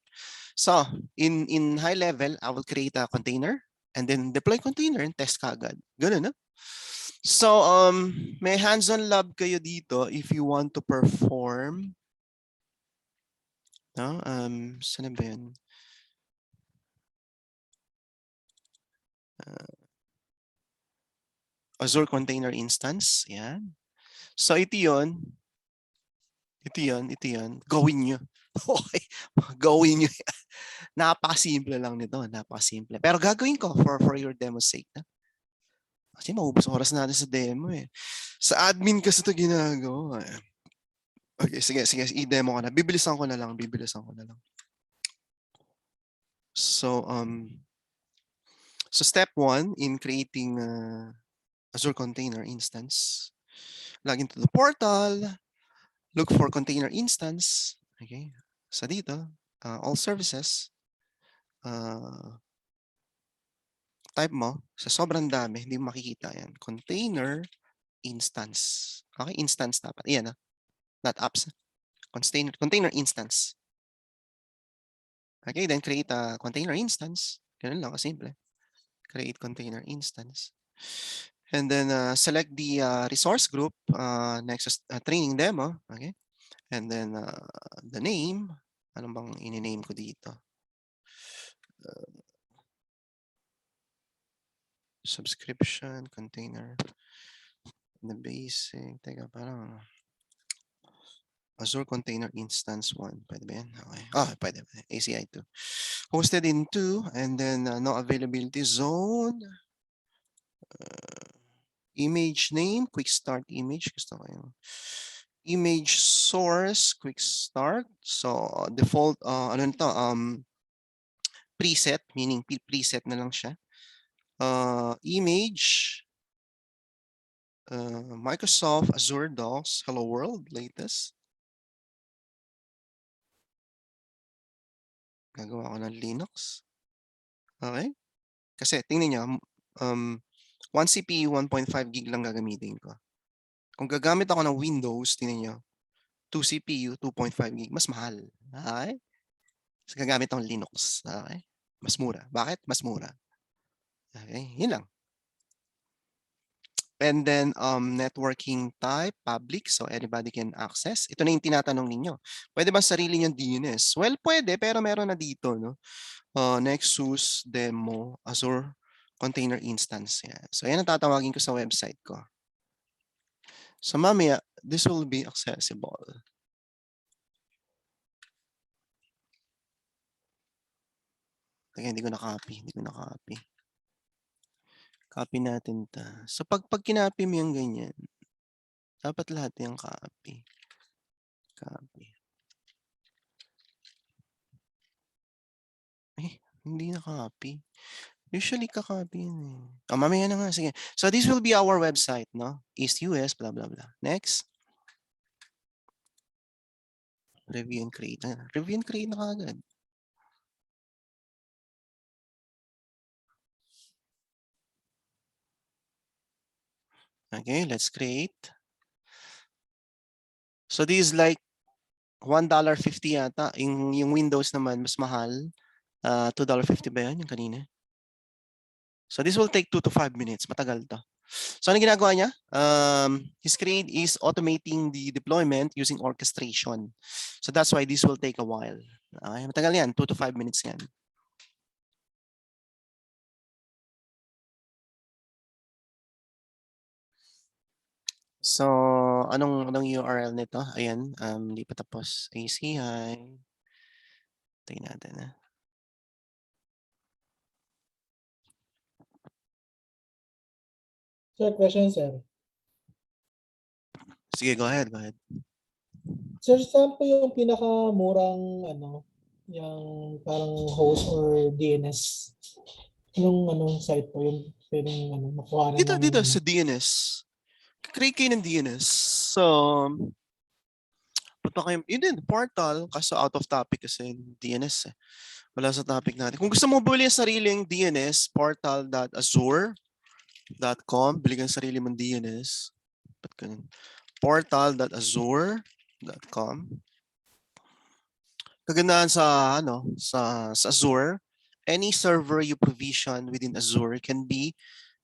So in high level, I will create a container and then deploy container and test kagad. Ganun, no? So may hands-on lab kayo dito if you want to perform. No? Saan ba yun? Azure Container Instance. Yan. So ito yun. Ito yun. Gawin nyo. Okay. Gawin nyo. Napakasimple lang nito. Napakasimple. Pero gagawin ko for your demo sake. Na? Kasi maubos oras natin sa demo eh. Sa admin kasi ito ginagawa. Okay, sige. I-demo ko na. Bibilisan ko na lang. So, so step 1 in creating Azure Container Instance. Log into the portal. Look for container instance. Okay. Sa dito, all services. Type mo, sa sobrang dami, hindi mo makikita yan. Container instance. Okay, instance dapat. Iyan, not apps. Container instance. Okay, then create a container instance. Ganun lang, kasimple. Create container instance. And then select the resource group, Nexus training demo. Okay. And then the name. Anong bang ini-name ko dito? Subscription, container, the basic, teka parang Azure Container Instance 1, pwede ba yan? Okay. Pwede. ACI 2. Hosted in 2, and then no availability zone. Image name, quick start image. Gusto ko yung image source, quick start. So default, ano nito, preset, meaning preset na lang siya. Image, Microsoft Azure Docs, Hello World, latest. Gagawa ko ng Linux. Okay? Kasi tingnan niyo, 1 CPU, 1.5 gig lang gagamitin ko. Kung gagamit ako ng Windows, tingnan niyo, 2 CPU, 2.5 gig, mas mahal. Okay? Kasi gagamit ako ng Linux. Okay? Mas mura. Bakit? Mas mura. Okay? Yun lang. And then networking type, public, so anybody can access. Ito na yung tinatanong ninyo. Pwede ba sarili niyong DNS? Well, pwede, pero meron na dito, no? Nexus, demo, Azure Container Instance. Yan. So, yan ang tatawagin ko sa website ko. So, mamaya, this will be accessible. Kaya hindi ko na-copy. Copy natin ta. So, pag kinopy mo yung ganyan, dapat lahat yung copy. Hindi na-copy. Usually ka-copy yun eh. Mamaya na nga. Sige. So, this will be our website, no? East US, blah, blah, blah. Next. Review and create. Review and create na kagad. Okay, let's create. So this is like $1.50 yata. Yung Windows naman, mas mahal. $2.50 ba yan? Yung kanina. So this will take 2 to 5 minutes. Matagal to. So ano ginagawa niya? His create is automating the deployment using orchestration. So that's why this will take a while. Okay, matagal yan. 2 to 5 minutes yan. So, anong URL nito? Ayan, hindi pa tapos. ACI. Tingnan natin. Sir, question, sir. Sige, go ahead. Sir, saan po yung pinakamurang, yung parang host or DNS? Anong site po yung pwedeng makuha na Dito sa DNS. Create kayo ng DNS. So, punta kayo, yun din, portal, kaso out of topic kasi DNS eh. Wala sa topic natin. Kung gusto mo buli ang sariling DNS, portal.azure.com, bili ka ng sarili mong DNS. Ba't ganun? Portal.azure.com. Kagandahan sa Azure, any server you provision within Azure can be,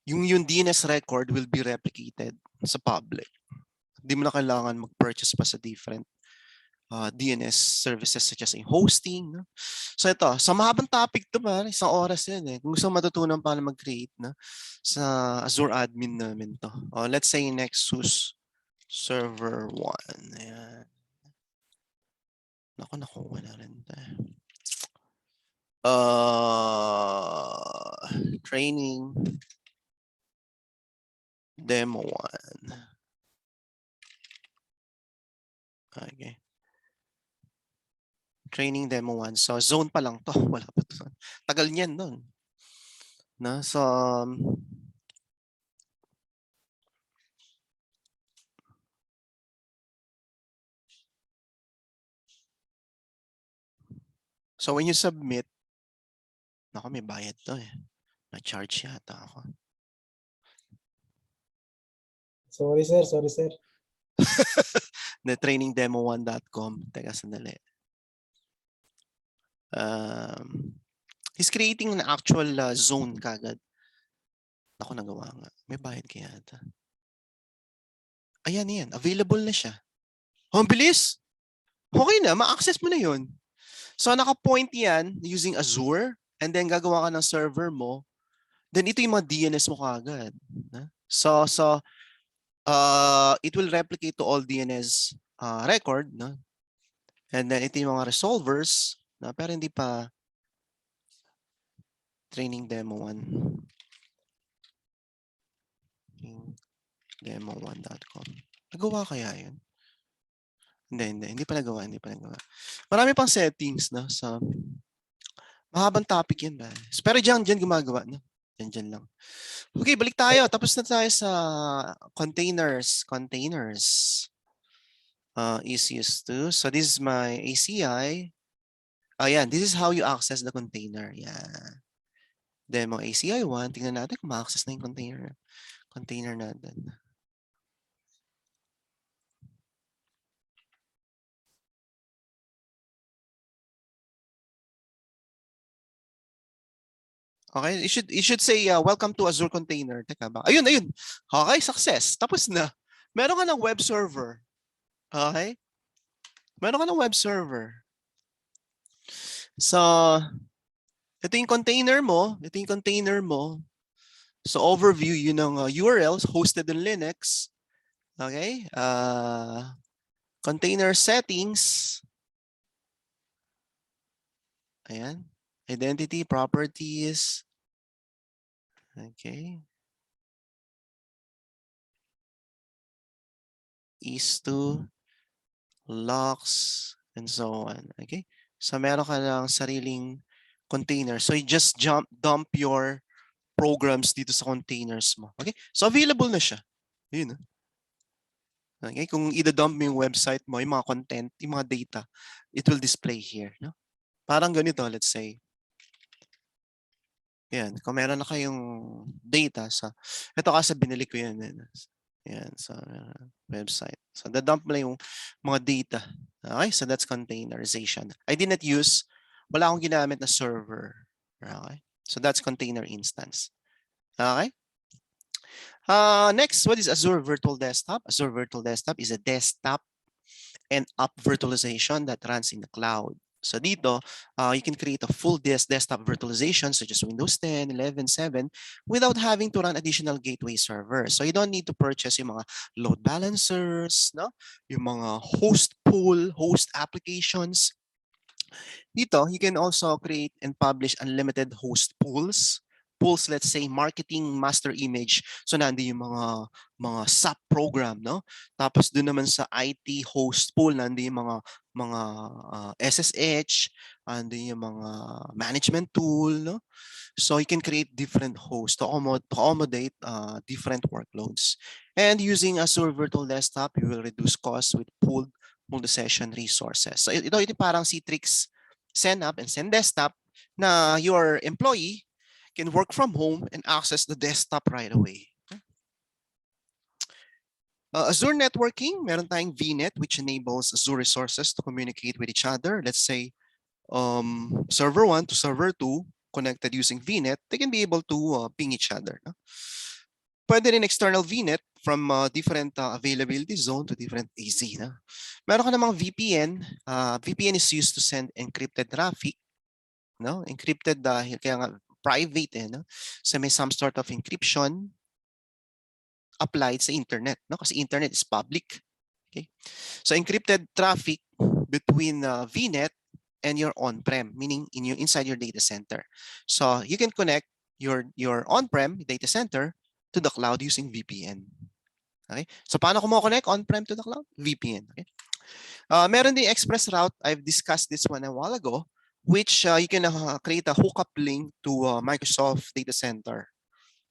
yung DNS record will be replicated sa public. Hindi mo na kailangan mag-purchase pa sa different DNS services such as hosting. No? So ito, sa mahabang topic to ba, isang oras yan eh. Kung gusto mo matutunan paano mag-create na sa Azure admin namin to. Let's say Nexus Server 1. Ayan. Naku, nakuha na rin tayo. Training demo 1. Okay. Training demo 1. So zone pa lang to. Wala pa to. Tagal niyan nun. No? So when you submit, naku, may bayad to eh. Na-charge yata ako. Sorry, sir. Sorry, sir. The trainingdemo1.com. Teka, sandali. He's creating an actual zone kagad. Ako nagawa nga. May bayad kaya ata. Ayan yan. Available na siya. Oh, ang bilis! Okay na. Ma-access mo na yun. So naka-point yan using Azure and then gagawa ka ng server mo. Then ito yung mga DNS mo kagad. So it will replicate to all DNS record. No? And then ito yung mga resolvers. No? Pero hindi pa training demo 1. Demo1.com. Nagawa kaya yun? Hindi pa nagawa. Marami pang settings na sa mahabang topic yan ba. Pero diyan gumagawa no. Diyan lang. Okay, balik tayo. Tapos na tayo sa containers. Is used to. So this is my ACI. Ayan, this is how you access the container. Yeah. Demo ACI 1. Tingnan natin kung ma-access na yung container natin. Okay, you should say welcome to Azure Container. Teka ba? Ayun. Okay, success. Tapos na. Meron ka ng web server. Okay? Meron ka ng web server. So, ito yung container mo. So, overview yun ng URLs hosted in Linux. Okay? Container settings. Ayan. Identity, properties. Okay. is2, locks, and so on. Okay? So meron ka ng sariling container. So you just dump your programs dito sa containers mo. Okay? So available na siya. Yun. Okay? Kung i-dump mo yung website mo, yung mga content, yung mga data, it will display here. No? Parang ganito, let's say. Yan. Kung meron na kayong data sa, ito kasi binili ko yan. Yan, sa website. So, dadump mo na yung mga data. Okay, so that's containerization. I did not use, wala akong ginamit na server. Okay, so that's container instance. Okay. Next, what is Azure Virtual Desktop? Azure Virtual Desktop is a desktop and app virtualization that runs in the cloud. So dito, you can create a full desktop virtualization such as Windows 10, 11, 7 without having to run additional gateway servers. So you don't need to purchase yung mga load balancers, no? Yung mga host pool, host applications. Dito, you can also create and publish unlimited host pools. Pools, let's say, marketing master image. So nandi yung mga SAP program, no? Tapos doon naman sa IT host pool, nandi yung mga SSH, nandi yung mga management tool, no? So you can create different hosts to accommodate different workloads. And using Azure Virtual Desktop, you will reduce costs with pooled multi-session resources. So ito parang Citrix send up and send desktop na your employee can work from home and access the desktop right away. Azure networking, meron tayong VNet which enables Azure resources to communicate with each other. Let's say server 1 to server 2 connected using VNet, they can be able to ping each other. No? Pwede rin external VNet from different availability zone to different AZ. Na? Meron ka namang VPN. VPN is used to send encrypted traffic. No? Encrypted dahil kaya nga private. No? So may some sort of encryption applied sa internet. No? Kasi internet is public. Okay? So encrypted traffic between VNet and your on-prem, meaning inside your data center. So you can connect your on-prem data center to the cloud using VPN. Okay? So paano ko mo-connect on-prem to the cloud? VPN. Okay? Meron din express route. I've discussed this one a while ago, which you can create a hookup link to Microsoft data center.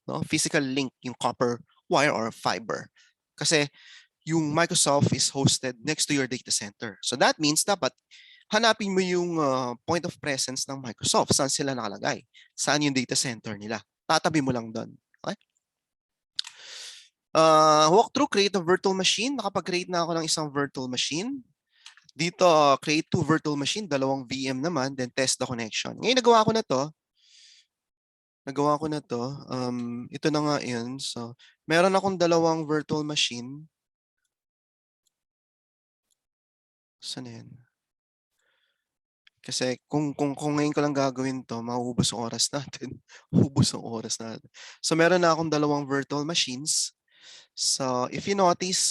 No? Physical link, yung copper wire or fiber. Kasi yung Microsoft is hosted next to your data center. So that means dapat hanapin mo yung point of presence ng Microsoft. Saan sila nakalagay? Saan yung data center nila? Tatabi mo lang doon. Okay? Walkthrough, create a virtual machine. Nakapag-create na ako ng isang virtual machine. Dito, create 2 virtual machine, 2 VM naman, then test the connection. Ngayon, nagawa ko na to. Ito na nga yun. So, meron akong 2 virtual machine. Saan yan? Kasi kung ngayon ko lang gagawin to, mauubos ang oras natin. Ubos ang oras natin. So meron na akong 2 virtual machines. So if you notice,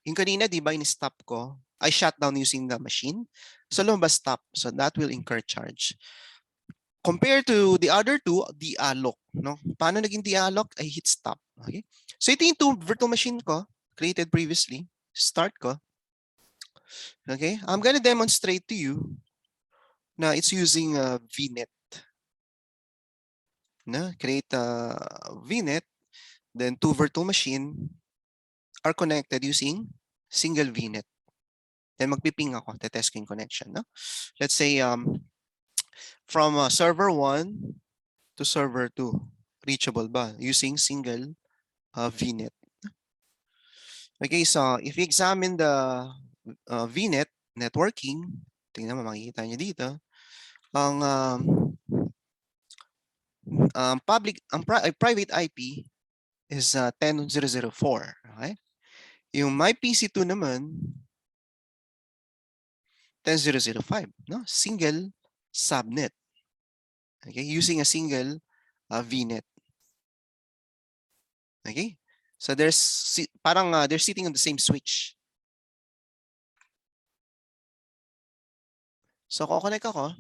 yung kanina, di ba, in-stop ko, I shut down using the machine. So lumabas stop. So that will incur charge. Compared to the other 2, di-alloc. No? Paano naging di-alloc? I hit stop. Okay? So ito yung 2 virtual machine ko, created previously. Start ko. Okay? I'm gonna demonstrate to you na it's using VNet. Na create a VNet, then 2 virtual machine are connected using single VNet. Then magpiping ako, test ko yung connection. No? Let's say from server 1 to server 2, reachable ba using single VNet. Okay, so if you examine the VNet networking, tingnan mo, makikita nyo dito, ang private IP is 10.0.0.4. Okay? Yung my PC2 naman 10.0.0.5, no? Single subnet. Okay, using a single VNet. Okay? So they're sitting on the same switch. So ko-connect ako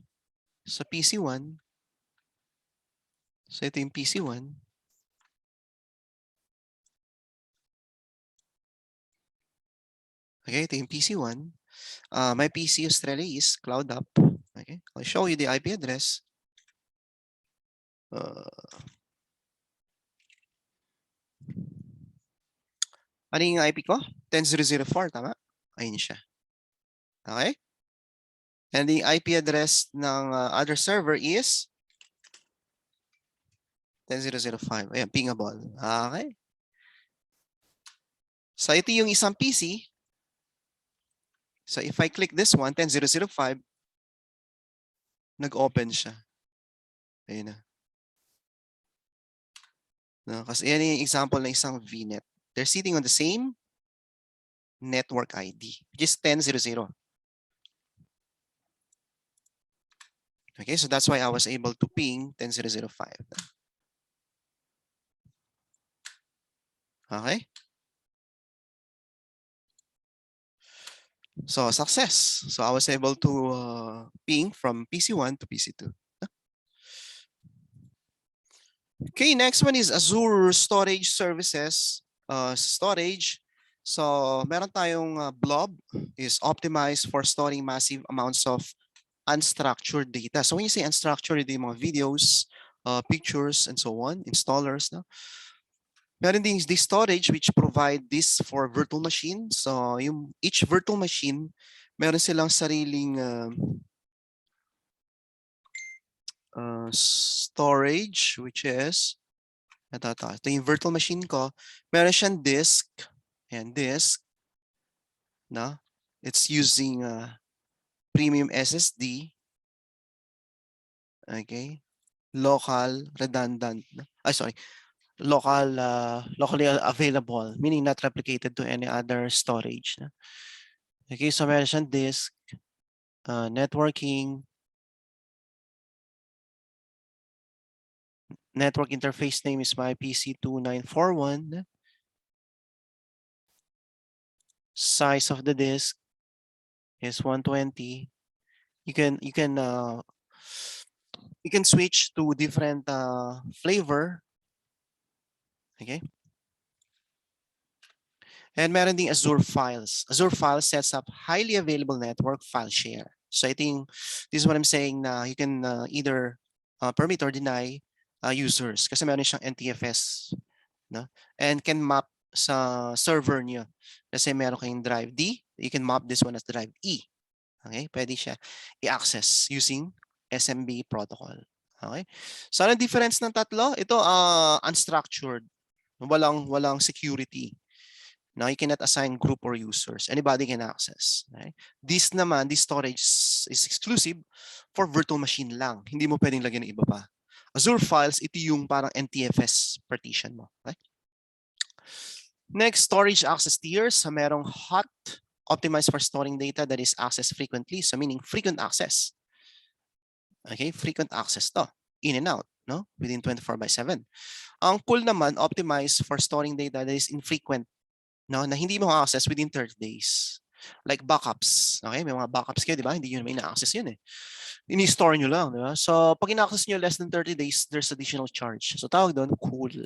sa PC1. So ito yung PC1. Okay, ito yung PC1. My PC Australia is cloud up. Okay, I'll show you the IP address. Ano yung IP ko? 10.0.0.4, tama? Ayun siya. Okay? And the IP address ng other server is 10.0.0.5. Ayan, pingable. Okay? So ito yung isang PC. So if I click this one, 10.0.0.5, nag-open siya. Ayun na. No, kasi yan yung example ng isang VNet. They're sitting on the same network ID, which is 10.0.0. Okay, so that's why I was able to ping 10.0.0.5. Okay? So success. So I was able to ping from PC1 to PC2. Okay, next one is Azure Storage Services. Storage. So meron tayong blob is optimized for storing massive amounts of unstructured data. So when you say unstructured, yung mga videos, pictures, and so on, installers. No? Meron din the storage which provide this for virtual machine. So each virtual machine, meron silang sariling storage, which is ito yung virtual machine ko, meron siyang disk and disk, no? It's using premium SSD, okay, local, redundant, sorry, locally available, meaning not replicated to any other storage. Okay, so meron siyang disk, networking, network interface name is my PC2941. Size of the disk is 120. You can switch to different flavor. Okay. And meron ding Azure Files. Azure Files sets up highly available network file share. So I think this is what I'm saying na you can either permit or deny users kasi meron siyang NTFS, no? And can map sa server niyo. Kasi meron kayong drive D, you can map this one as drive E. Okay? Pwede siya i-access using SMB protocol. Okay? So ano difference ng tatlo? Ito unstructured. Walang security. Now you cannot assign group or users. Anybody can access. Right? This naman, this storage is exclusive for virtual machine lang. Hindi mo pwedeng lagyan ng iba pa. Azure Files, ito yung parang NTFS partition mo. Okay? Next, storage access tiers. So merong hot, optimized for storing data that is accessed frequently. So meaning frequent access. Okay, frequent access to. In and out, no? Within 24/7. Ang cool naman, optimized for storing data that is infrequent. No, na hindi mo access within 30 days. Like backups. Okay, may mga backups kayo, di ba? Hindi nyo naman ina-access yun eh. Ini-store nyo lang, di ba? So, pag ina-access nyo less than 30 days, there's additional charge. So, tawag doon, cool.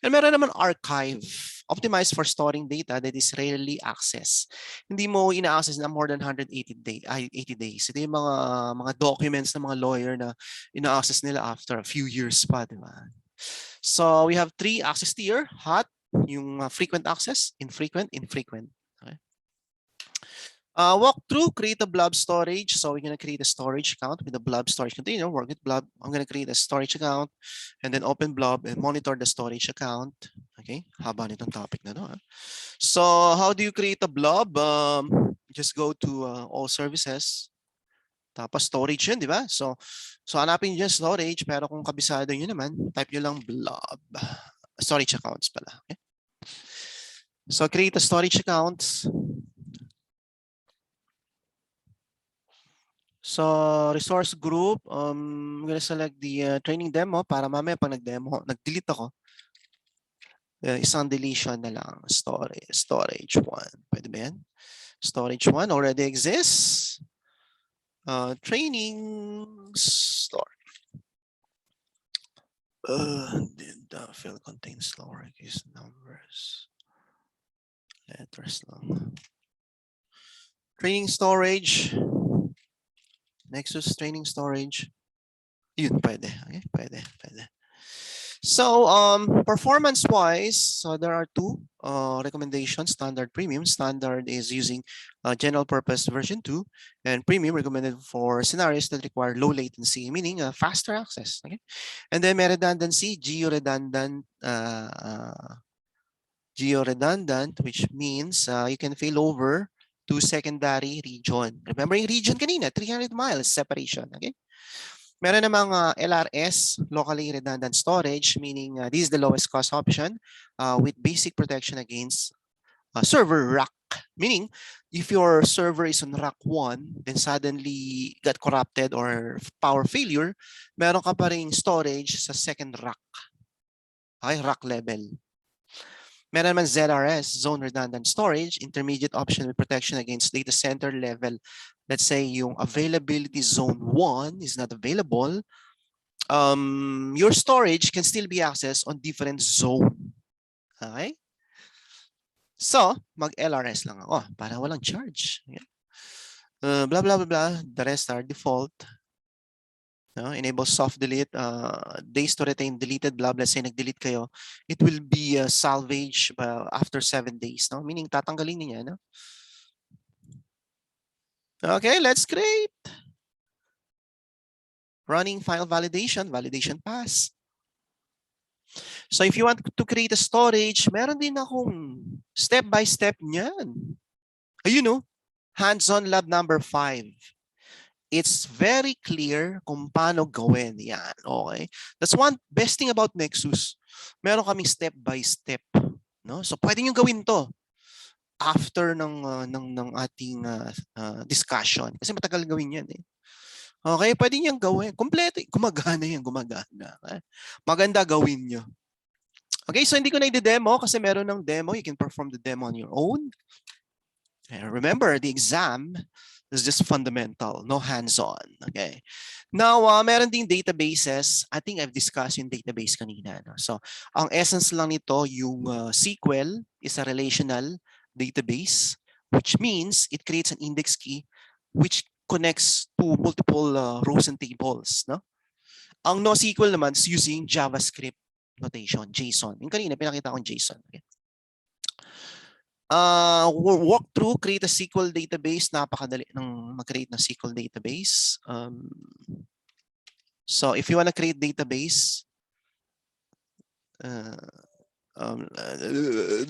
And meron naman archive. Optimized for storing data that is rarely accessed. Hindi mo ina-access na more than 80 days. Ito yung mga documents ng mga lawyer na ina-access nila after a few years pa, di ba? So, we have 3 access tier, hot, yung frequent access, infrequent. Okay. Walk through, create a blob storage. So we're going to create a storage account with a blob storage container, work with blob. I'm going to create a storage account and then open blob and monitor the storage account. Okay, haba nitong topic na no. So how do you create a blob? Just go to all services. Tapos storage yun, di ba? So hanapin nyo storage, pero kung kabisado nyo naman, type nyo lang blob. Storage accounts pala. Okay? So create a storage account. So resource group, I'm gonna select the training demo para mamaya pag nag-delete ako, isang deletion na lang. Storage 1. Pwede ba yan? Storage 1 already exists. Training storage. The field contains lowercase numbers. Letters lang. Training storage. Nexus training storage. Yun, pwede. Okay, pwede. So, performance-wise, so there are 2 recommendations, standard, premium. Standard is using general purpose version 2, and premium recommended for scenarios that require low latency, meaning faster access. Okay, and then may redundancy, geo-redundant, which means you can fail over to secondary region. Remember yung region kanina, 300 miles separation. Okay. Meron namang LRS, locally redundant storage, meaning this is the lowest cost option with basic protection against server rack. Meaning, if your server is on rack 1, then suddenly got corrupted or power failure, meron ka pa ring storage sa second rack. Okay, rack level. Meron naman ZRS, Zone Redundant Storage, intermediate option with protection against data center level. Let's say yung availability zone 1 is not available. Your storage can still be accessed on different zone. Okay? So, mag-LRS lang ako para walang charge. Okay? Blah, blah, blah, blah. The rest are default. Enable soft delete, days to retain deleted, blah, let's say nag-delete kayo, it will be salvaged after 7 days, no? Meaning tatanggalin niya, no? Okay, let's create. Running file validation pass. So if you want to create a storage, meron din akong step-by-step niyan. Ayun, no? Hands-on lab number 5. It's very clear kung paano gawin yan. Okay? That's one best thing about Nexus. meron kaming step by step, no? So pwede niyo gawin 'to after ng ating discussion kasi matagal gawin 'yan eh. Okay, pwede niyang gawin. Kompleto, gumagana 'yan, gumagana. Maganda gawin niyo. Okay, so hindi ko na i-demo kasi meron ng demo. You can perform the demo on your own. And remember, the exam is just fundamental, no hands-on. Okay. Now, meron ding databases. I think I've discussed yung database kanina. No? So, ang essence lang nito, yung SQL is a relational database, which means it creates an index key which connects to multiple rows and tables. No? Ang NoSQL naman is using JavaScript notation, JSON. Yung kanina, pinakita ko yung JSON. Okay. Walk through, create a SQL database. Napakadali ng mag-create ng SQL database. So if you want to create database,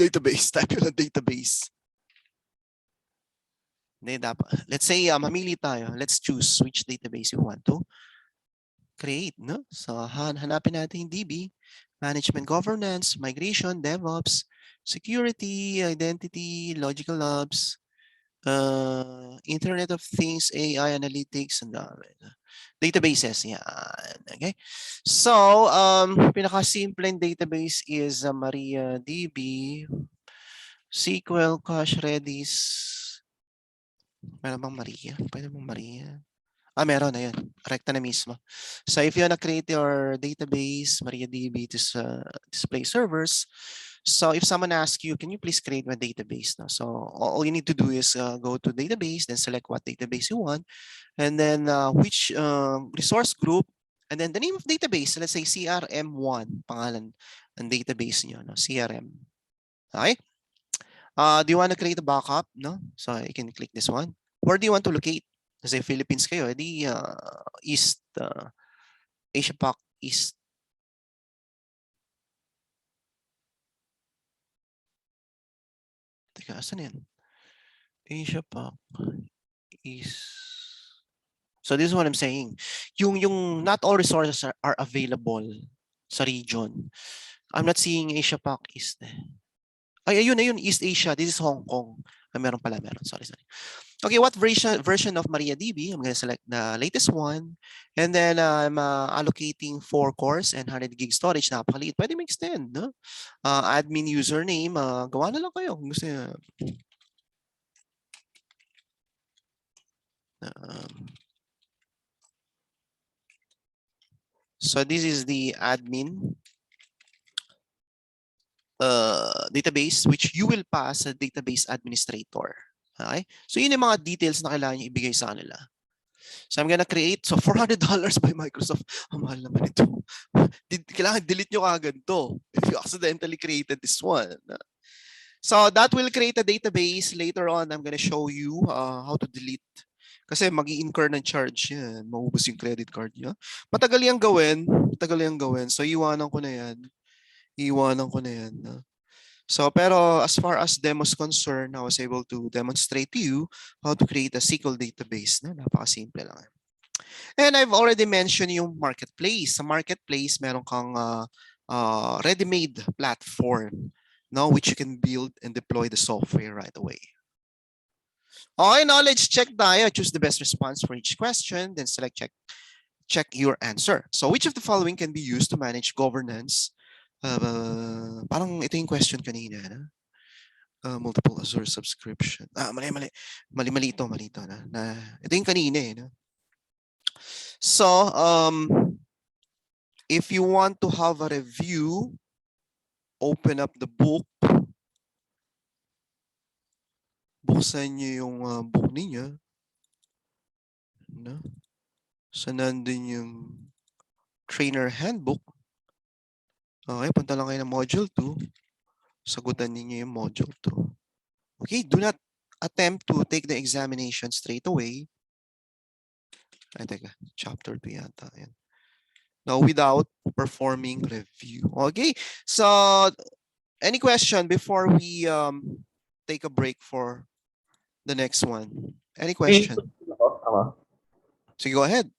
database, type yun ang database. Let's say mamili tayo. Let's choose which database you want to create. No? So hanapin natin yung DB, management governance, migration, DevOps, security, identity, logical labs, Internet of Things, AI analytics, and databases. Yeah. Okay. So, pinaka-simple database is MariaDB, SQL, Cache, Redis. Meron bang Maria? Pwede bang Maria? Meron na yun. Rekta na mismo. So if you wanna create your database, MariaDB to display servers. So if someone asks you, can you please create my database? No? So all you need to do is go to database, then select what database you want, and then which resource group, and then the name of database. Let's say CRM1, pangalan ng database niyo, no? CRM. Okay? Do you want to create a backup? No? So you can click this one. Where do you want to locate? Kasi Philippines kayo, di East, Asia Pac East. Teka, asan yan? Asia Pac East. So this is what I'm saying. Yung not all resources are available sa region. I'm not seeing Asia Pac East. Ay, ayun, East Asia. This is Hong Kong. Meron. Sorry. Okay, what version of MariaDB? I'm going to select the latest one. And then I'm allocating 4 cores and 100 gig storage. Napakaliit. Pwede mag-extend. No? Admin username. Gawa na lang kayo. Gusto niya. So this is the admin database which you will pass a database administrator. Okay? So yun yung mga details na kailangan nyo ibigay sa kanila. So I'm gonna create, so $400 by Microsoft. Ang mahal naman ito. Kailangan delete nyo kagad to if you accidentally created this one. So that will create a database. Later on, I'm gonna show you how to delete. Kasi mag-i-incur ng charge yan. Maubos yung credit card niya. Matagal yung gawin. So iwanan ko na yan. So, pero as far as demos concerned, I was able to demonstrate to you how to create a SQL database. Napaka-simple lang. And I've already mentioned yung marketplace. Sa marketplace, meron kang ready-made platform, no, which you can build and deploy the software right away. Okay, knowledge check tayo. Choose the best response for each question, then select check your answer. So, which of the following can be used to manage governance? Parang ito yung question kanina, na? Multiple Azure subscription. Mali ito na. Ito yung kanina eh. No? So, if you want to have a review, open up the book. Buksan niyo yung book niyo. No? So, nandun yung trainer handbook. Okay, punta lang kayo ng module 2. Sagutan niyo yung module 2. Okay, do not attempt to take the examination straight away. Ay, teka, chapter 2 yata. Yan. Now, without performing review. Okay, so any question before we take a break for the next one? Any question? Sige, go ahead.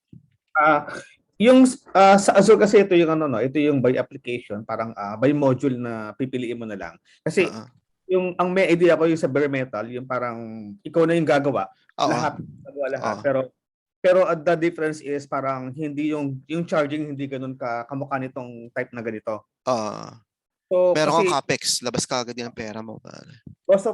Yung sa Azure kasi ito yung ano no, ito yung by application, parang by module na pipiliin mo na lang. Kasi Oo. yung ang may idea ko yung sa bare metal, yung parang ikaw na yung gagawa, Oo. gagawa lahat. Oo. Pero the difference is parang hindi yung charging hindi ganoon kamukha nitong type na ganito. So Meron kasi kang capex, labas ka agad yung pera mo. most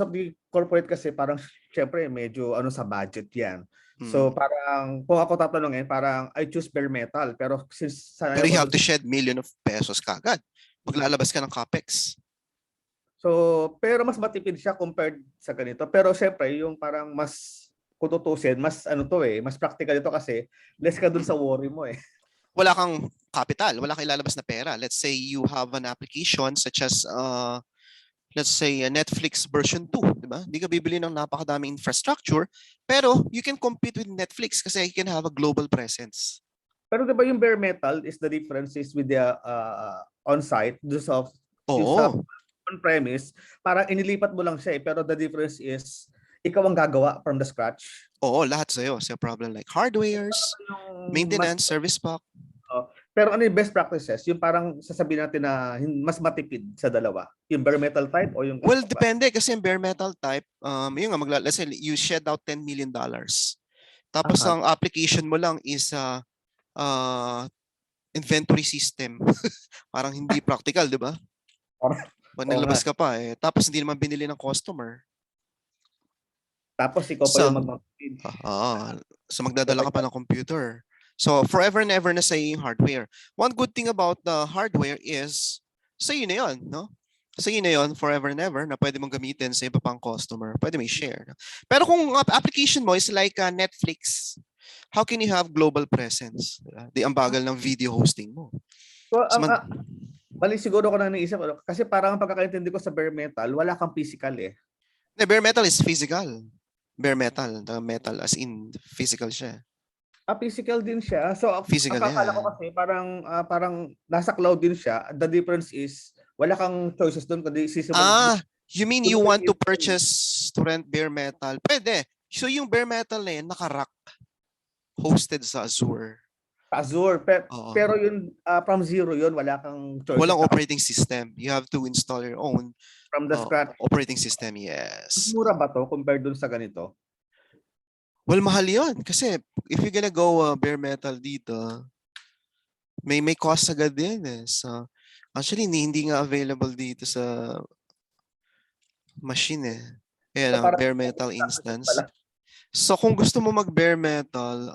of the corporate kasi parang syempre medyo ano sa budget 'yan. So parang kung ako tatanungin, parang I choose bare metal, pero since Pero you have to shed million of pesos kagad. Maglalabas ka ng capex. So, pero mas matipid siya compared sa ganito. Pero syempre, yung parang mas kung tutusin, mas ano to mas practical ito kasi less ka dun sa worry mo Wala kang capital, wala kang ilalabas na pera. Let's say you have an application such as let's say a Netflix version 2, di ba? Hindi ka bibili ng napakadaming infrastructure, pero you can compete with Netflix kasi you can have a global presence. Pero 'di ba yung bare metal is the difference is with the on-site, yung sa Oo. on-premise, parang inilipat mo lang siya pero the difference is ikaw ang gagawa from the scratch. Oo, lahat sa'yo. Sa problem like hardwares, maintenance, service pack. Pero ano yung best practices? Yung parang sasabihin natin na mas matipid sa dalawa. Yung bare metal type o yung... Well, depende kasi yung bare metal type, yun nga, let's say you shed out $10 million. Tapos ang application mo lang is inventory system. Parang hindi practical, di ba? Nilabas ka pa Tapos hindi naman binili ng customer. Tapos ikaw pa yung mag-manage. So magdadala ka pa ng computer. So forever and ever na sa yung hardware. One good thing about the hardware is sa iyo na yun, no? Sa iyo na yun, forever and ever, na pwede mong gamitin sa iba pang customer. Pwede may share. Pero kung application mo is like Netflix, how can you have global presence? Di ang bagal ng video hosting mo. So, bali siguro ko na naisip kasi parang ang pagkakaintindi ko sa bare metal, wala kang physical Bare metal is physical. Bare metal, the metal as in physical siya. Physical din siya. So Physical akala ko kasi parang nasa cloud din siya. The difference is wala kang choices doon kundi you mean you want to purchase to rent bare metal? Pwede. So yung bare metal na yun, naka-rack. Hosted sa Azure. Azure. Pero yun, from zero yun, wala kang choices. Walang operating system. You have to install your own from the scratch. Operating system, yes. Mura ba to compared dun sa ganito? Well, mahal yun. Kasi if you're gonna go bare metal dito, may cost agad din So, actually, hindi nga available dito sa machine Ayan, so, bare metal instance. So, kung gusto mo mag bare metal,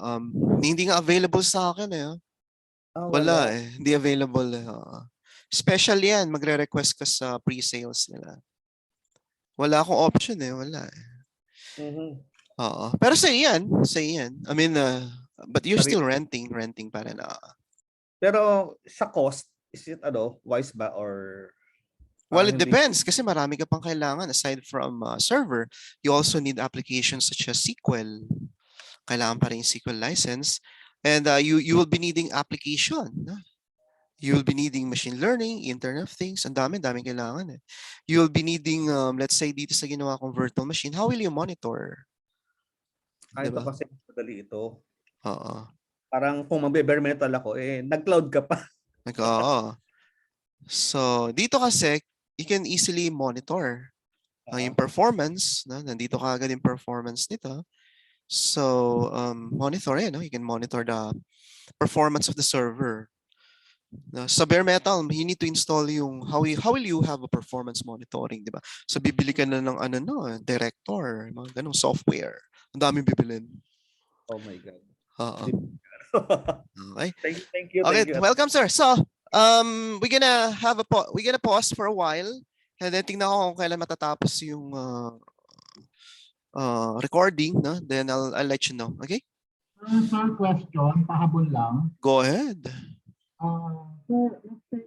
hindi nga available sa akin wala Hindi available Special yan, magre-request ka sa pre-sales nila. Wala akong option wala Pero sa iyan. I mean, but you're still renting pa rin. Pero sa cost, is it wise ba or... Well, it depends kasi marami ka pang kailangan aside from server. You also need applications such as SQL. Kailangan pa rin SQL license. And you will be needing application. You will be needing machine learning, Internet of Things. Ang daming kailangan You will be needing, let's say dito sa ginawa kong virtual machine, how will you monitor? Ito kasi madali ito. Oo. Parang kung mag-bare metal ako, nag-cloud ka pa. So, dito kasi, you can easily monitor yung performance. Nandito ka agad yung performance nito. So, monitor you can monitor the performance of the server. Sa bare metal, you need to install yung how will you have a performance monitoring, di ba? So, bibili ka na ng director, mga ganung software. Ang daming bibilin. Oh my God. Okay. Thank you. Okay, welcome sir. So, we're gonna pause for a while and then tingnan ko kung kailan matatapos yung recording, no? Then I'll let you know, okay? Sir, question, pahabol lang. Go ahead. Sir, let's say